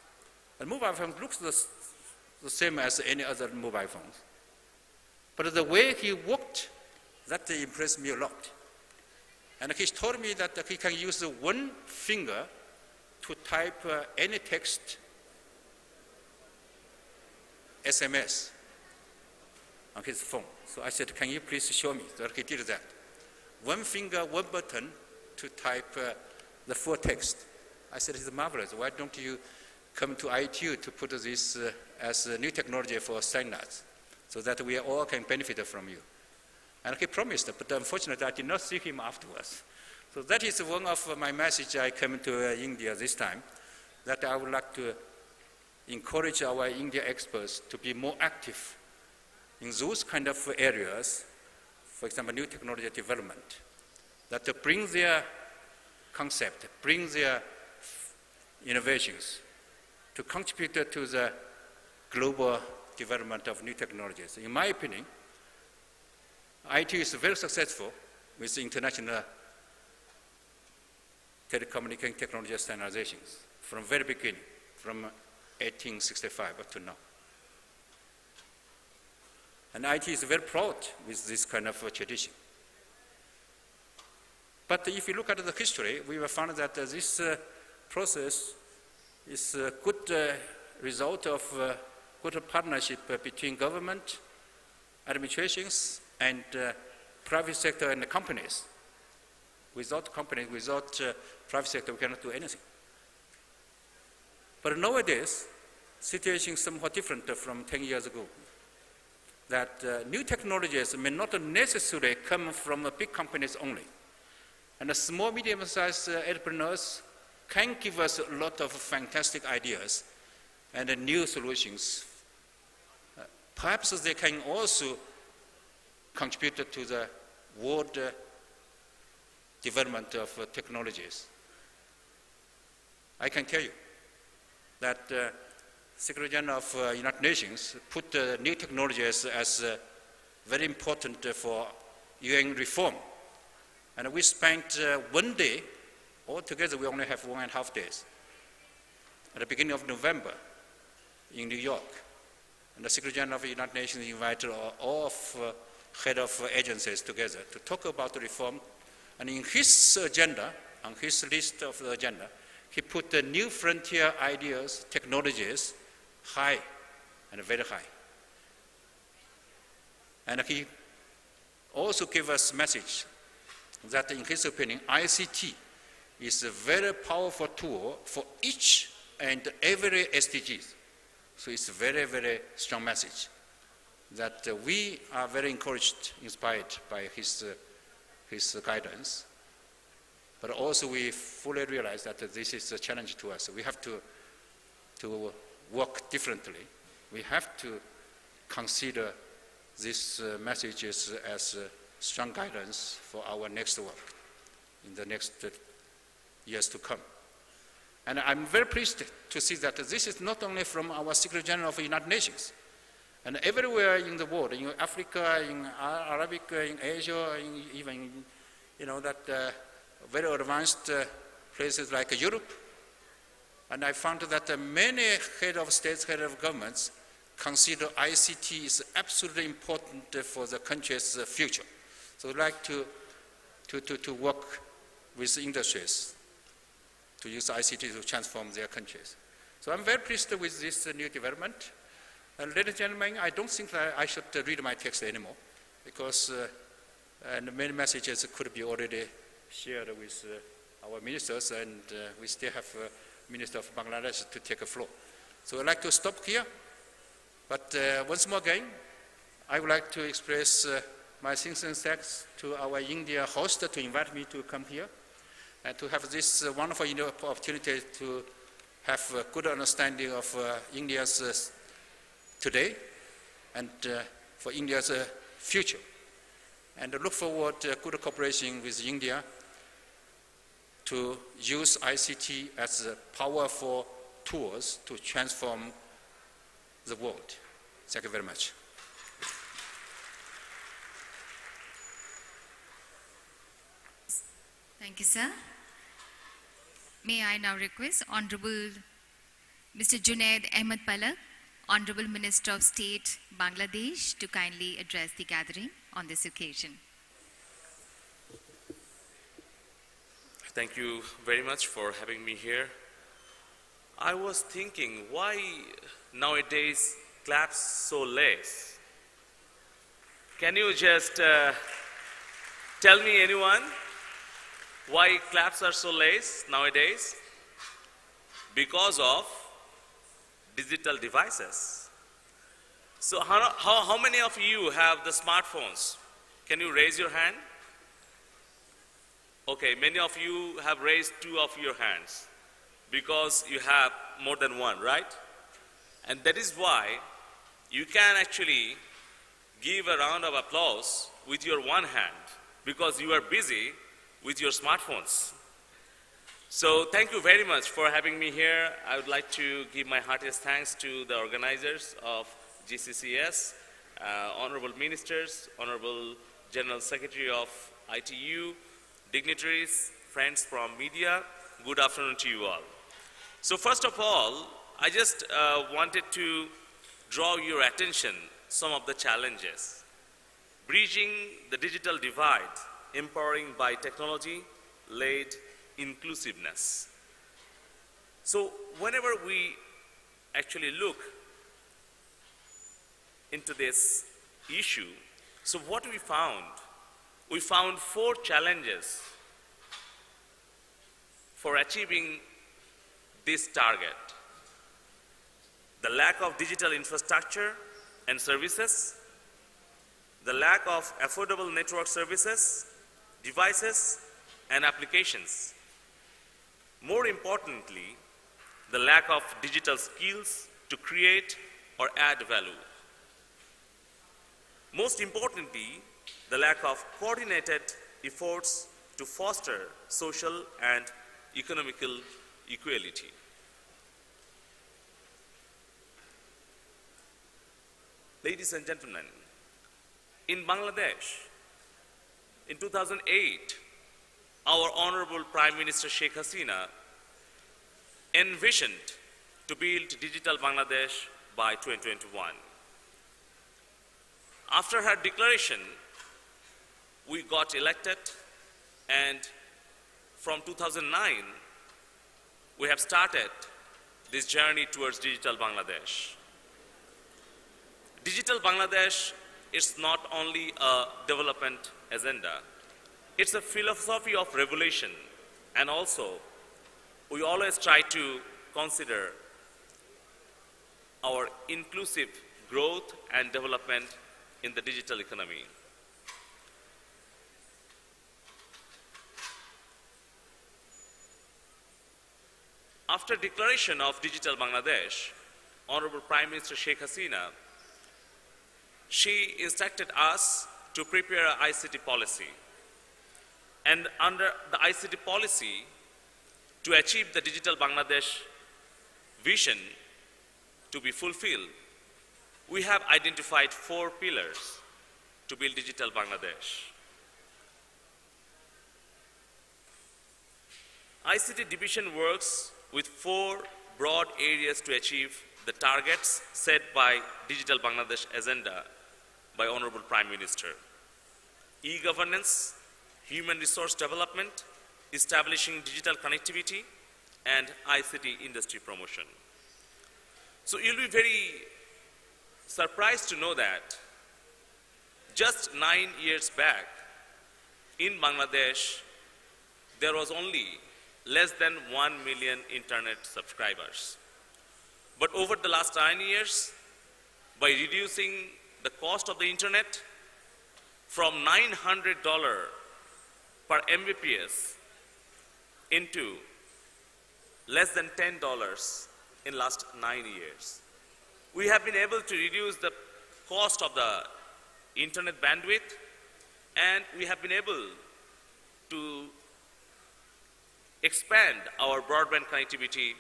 Speaker 4: And mobile phones looks the same as any other mobile phones. But the way he worked, that impressed me a lot. And he told me that he can use one finger to type any text, SMS, on his phone. So I said, can you please show me? So he did that. One finger, one button to type the full text. I said, it's marvelous. Why don't you come to ITU to put this as a new technology for standards so that we all can benefit from you? And he promised, but unfortunately I did not see him afterwards. So that is one of my message I came to India this time, that I would like to encourage our India experts to be more active in those kind of areas, for example, new technology development, that to bring their concept, bring their innovations to contribute to the global development of new technologies. In my opinion, IT is very successful with international telecommunication technology standardizations from very beginning, from 1865 up to now. And IT is very proud with this kind of tradition. But if you look at the history, we will find that this process is a good result of good partnership between government, administrations, and private sector and the companies. Without companies, without private sector, we cannot do anything. But nowadays, situation is somewhat different from 10 years ago. That new technologies may not necessarily come from big companies only. And the small, medium-sized entrepreneurs can give us a lot of fantastic ideas and new solutions. Perhaps they can also contribute to the world development of technologies. I can tell you that Secretary General of United Nations put new technologies as very important for UN reform. And we spent 1 day, altogether we only have 1.5 days, at the beginning of November in New York. And the Secretary General of the United Nations invited all of head of agencies together to talk about the reform. And in his agenda, on his list of the agenda, he put the new frontier ideas, technologies, high and very high. And he also gave us a message that in his opinion, ICT is a very powerful tool for each and every SDGs. So it's a very, very strong message that we are very encouraged, inspired by his guidance. But also we fully realize that this is a challenge to us. We have to work differently. We have to consider these messages as strong guidance for our next work in the next years to come. And I'm very pleased to see that this is not only from our Secretary General of the United Nations, and everywhere in the world, in Africa, in Arabic, in Asia, even, that very advanced places like Europe. And I found that many head of states, head of governments consider ICT is absolutely important for the country's future. So I'd like to work with industries to use ICT to transform their countries. So I'm very pleased with this new development. And ladies and gentlemen, I don't think that I should read my text anymore, because and many messages could be already shared with our ministers, and we still have Minister of Bangladesh to take a floor. So I'd like to stop here. But once more again, I would like to express my sincere thanks to our India host to invite me to come here and to have this wonderful opportunity to have a good understanding of India's today and for India's future. And I look forward to good cooperation with India to use ICT as a powerful tools to transform the world. Thank you very much.
Speaker 1: Thank you, sir. May I now request Honorable Mr. Zunaid Ahmed Palak, Honorable Minister of State, Bangladesh, to kindly address the gathering on this occasion.
Speaker 5: Thank you very much for having me here. I was thinking, why nowadays claps so less? Can you just tell me, anyone, why claps are so less nowadays? Because of digital devices. So how many of you have the smartphones? Can you raise your hand? Okay, many of you have raised 2 of your hands because you have more than one, right? And that is why you can actually give a round of applause with your one hand because you are busy with your smartphones. So thank you very much for having me here. I would like to give my heartiest thanks to the organizers of GCCS, honorable ministers, honorable General Secretary of ITU, dignitaries, friends from media. Good afternoon to you all. So first of all, I just wanted to draw your attention some of the challenges. Bridging the digital divide, empowering by technology-led inclusiveness. So whenever we actually look into this issue, so what we found? We found 4 challenges for achieving this target. The lack of digital infrastructure and services, the lack of affordable network services, devices, and applications. More importantly, the lack of digital skills to create or add value. Most importantly, the lack of coordinated efforts to foster social and economical equality. Ladies and gentlemen, in Bangladesh, in 2008, our Honorable Prime Minister Sheikh Hasina envisioned to build Digital Bangladesh by 2021. After her declaration, we got elected, and from 2009, we have started this journey towards Digital Bangladesh. Digital Bangladesh is not only a development agenda, it's a philosophy of revolution, and also we always try to consider our inclusive growth and development in the digital economy. After declaration of Digital Bangladesh, Honorable Prime Minister Sheikh Hasina, she instructed us to prepare an ICT policy. And under the ICT policy, to achieve the Digital Bangladesh vision to be fulfilled, we have identified 4 pillars to build Digital Bangladesh. ICT division works with 4 broad areas to achieve the targets set by Digital Bangladesh agenda by Honorable Prime Minister. E-governance, human resource development, establishing digital connectivity, and ICT industry promotion. So you'll be very surprised to know that just 9 years back in Bangladesh, there was only less than 1 million internet subscribers. But over the last 9 years, by reducing the cost of the internet from $900 per Mbps into less than $10 in last 9 years. We have been able to reduce the cost of the internet bandwidth, and we have been able to expand our broadband connectivity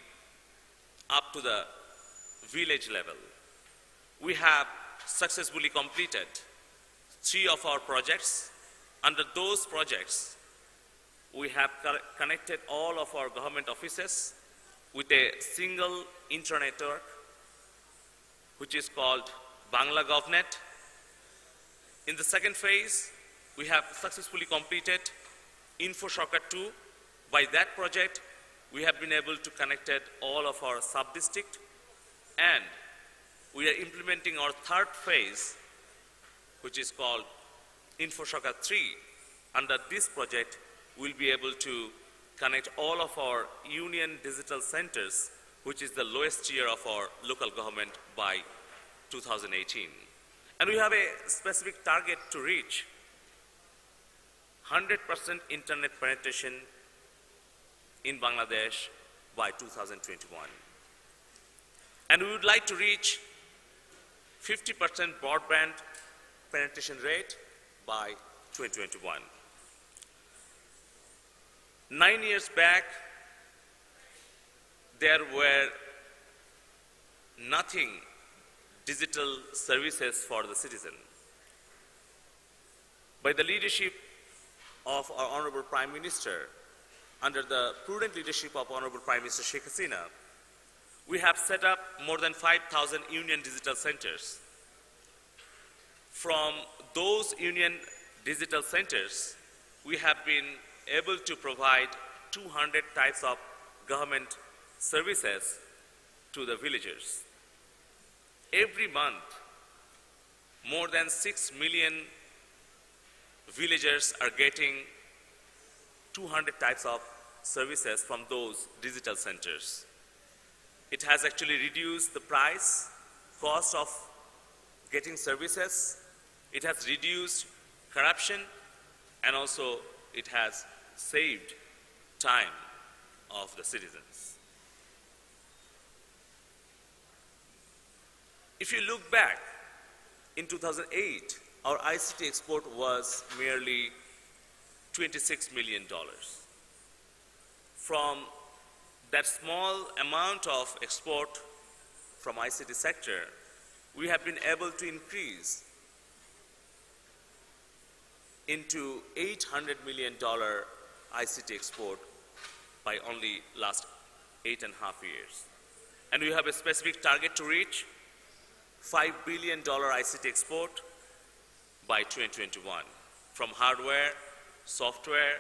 Speaker 5: up to the village level. We have successfully completed 3 of our projects. Under those projects, we have connected all of our government offices with a single intra-network, which is called Bangla GovNet. In the second phase, we have successfully completed InfoSoccer 2. By that project, we have been able to connect all of our sub-district, and we are implementing our third phase, which is called InfoSoccer 3. Under this project, we'll be able to connect all of our union digital centers, which is the lowest tier of our local government, by 2018. And we have a specific target to reach 100% internet penetration in Bangladesh by 2021. And we would like to reach 50% broadband penetration rate by 2021. 9 years back, there were nothing digital services for the citizen. By the leadership of our Honorable Prime Minister, under the prudent leadership of Honorable Prime Minister Sheikh Hasina, we have set up more than 5,000 union digital centers. From those union digital centers, we have been able to provide 200 types of government services to the villagers. Every month, more than 6 million villagers are getting 200 types of services from those digital centers. It has actually reduced the cost of getting services. It has reduced corruption, and also it has saved time of the citizens. If you look back, in 2008, our ICT export was merely $26 million. From that small amount of export from ICT sector, we have been able to increase into $800 million ICT export by only last 8.5 years. And we have a specific target to reach $5 billion ICT export by 2021 from hardware, software,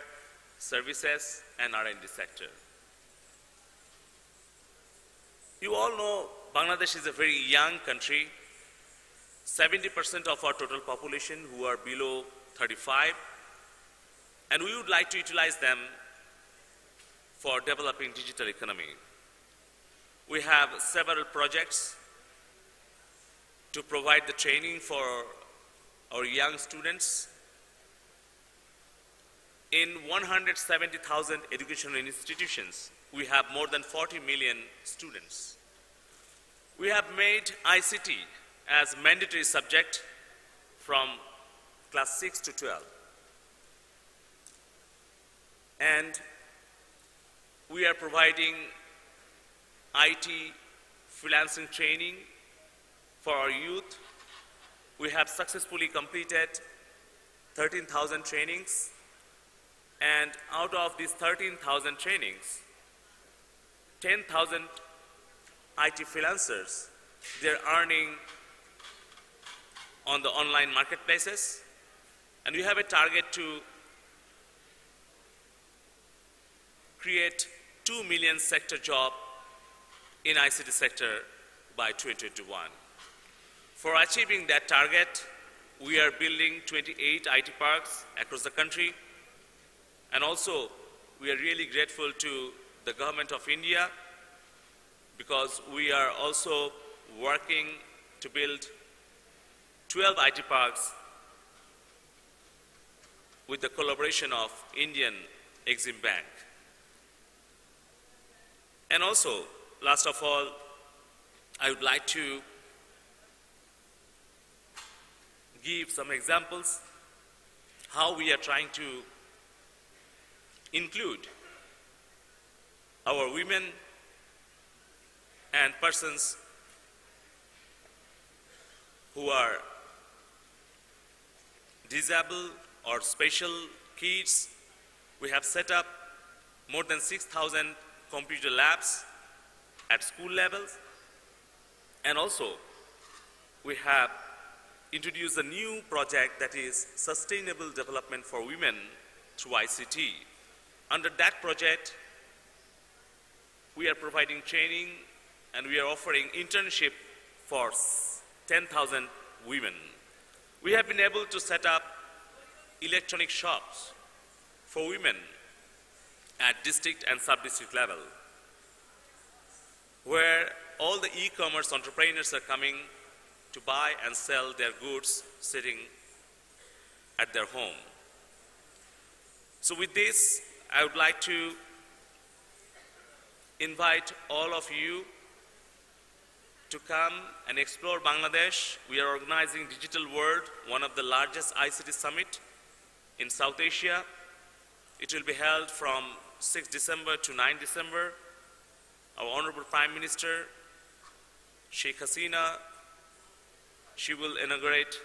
Speaker 5: services, and R&D sector. You all know Bangladesh is a very young country. 70% of our total population who are below 35, and we would like to utilize them for developing digital economy. We have several projects to provide the training for our young students. In 170,000 educational institutions, we have more than 40 million students. We have made ICT as mandatory subject from class 6 to 12. And we are providing IT freelancing training for our youth. We have successfully completed 13,000 trainings, and out of these 13,000 trainings, 10,000 IT freelancers, they're earning on the online marketplaces, and we have a target to create 2 million sector jobs in ICT sector by 2021. For achieving that target, we are building 28 IT parks across the country, and also we are really grateful to the government of India because we are also working to build 12 IT parks with the collaboration of Indian Exim Bank. And also, last of all, I would like to give some examples how we are trying to include our women and persons who are disabled or special kids. We have set up more than 6,000 computer labs at school levels. And also, we have introduced a new project that is Sustainable Development for Women through ICT. Under that project, we are providing training and we are offering internship for 10,000 women. We have been able to set up electronic shops for women at district and sub-district level, where all the e-commerce entrepreneurs are coming to buy and sell their goods sitting at their home. So with this, I would like to invite all of you to come and explore Bangladesh. We are organizing Digital World, one of the largest ICT summit in South Asia. It will be held from 6 December to 9 December. Our Honorable Prime Minister, Sheikh Hasina, she will inaugurate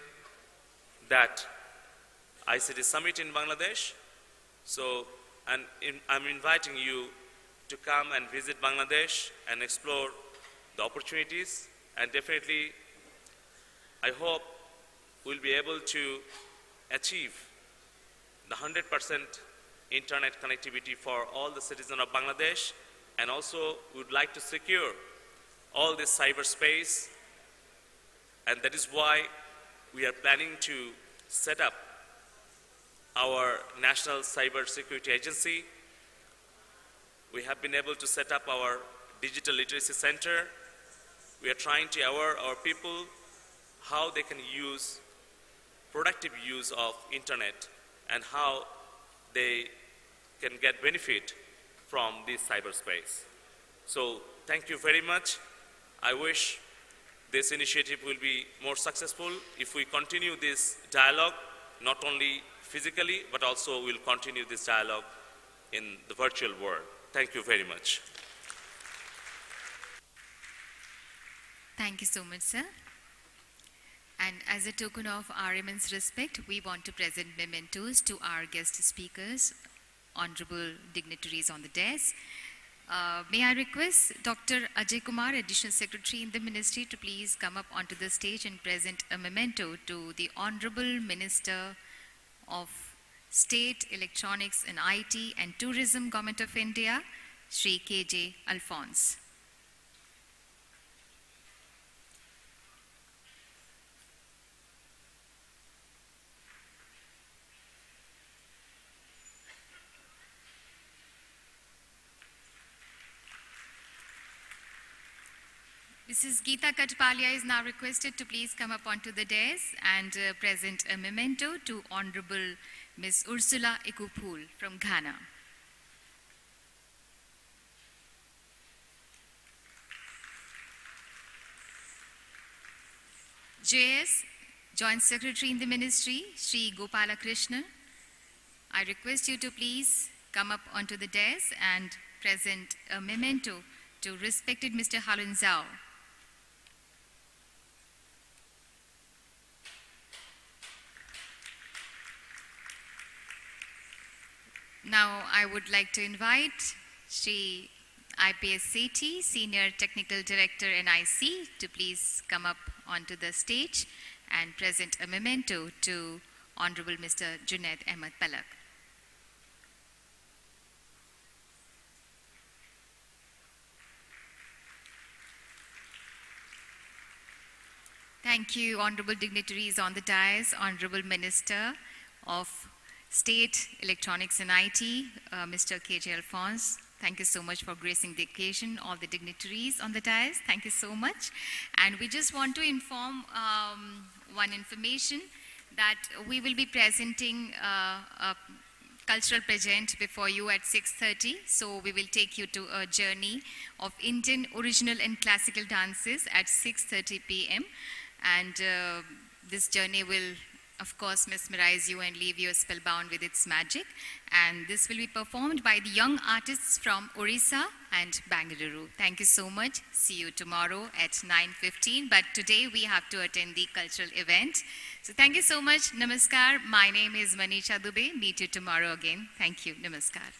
Speaker 5: that ICT summit in Bangladesh. So, I'm inviting you to come and visit Bangladesh and explore the opportunities, and definitely I hope we'll be able to achieve the 100% internet connectivity for all the citizens of Bangladesh, and also we would like to secure all this cyberspace, and that is why we are planning to set up our National Cyber Security Agency. We have been able to set up our Digital Literacy Center. We are trying to aware our people how they can use productive use of internet and how they can get benefit from this cyberspace. So thank you very much. I wish this initiative will be more successful if we continue this dialogue, not only physically, but also we'll continue this dialogue in the virtual world. Thank you very much.
Speaker 1: Thank you so much, sir. And as a token of our immense respect, we want to present mementos to our guest speakers, honorable dignitaries on the dais. May I request Dr. Ajay Kumar, Additional Secretary in the Ministry, to please come up onto the stage and present a memento to the Honorable Minister of State, Electronics and IT and Tourism, Government of India, Shri K.J. Alphons. Mrs. Geeta Katpalia is now requested to please come up onto the dais and present a memento to Honorable Ms. Ursula Ekuful from Ghana. JS, Joint Secretary in the Ministry, Shri Gopala Krishna, I request you to please come up onto the dais and present a memento to respected Mr. Houlin. Now, I would like to invite Shri IPS Sethi, Senior Technical Director NIC, to please come up onto the stage and present a memento to Honorable Mr. Zunaid Ahmed Palak. Thank you, honorable dignitaries on the dais, Honorable Minister of State, Electronics and IT, Mr. K.J. Alphons. Thank you so much for gracing the occasion, all the dignitaries on the dais. Thank you so much. And we just want to inform one information that we will be presenting a cultural pageant before you at 6:30. So we will take you to a journey of Indian original and classical dances at 6:30 p.m. And this journey will, of course, mesmerize you and leave you spellbound with its magic. And this will be performed by the young artists from Orissa and Bangalore. Thank you so much. See you tomorrow at 9:15. But today we have to attend the cultural event. So thank you so much. Namaskar. My name is Manisha Dubey. Meet you tomorrow again. Thank you. Namaskar.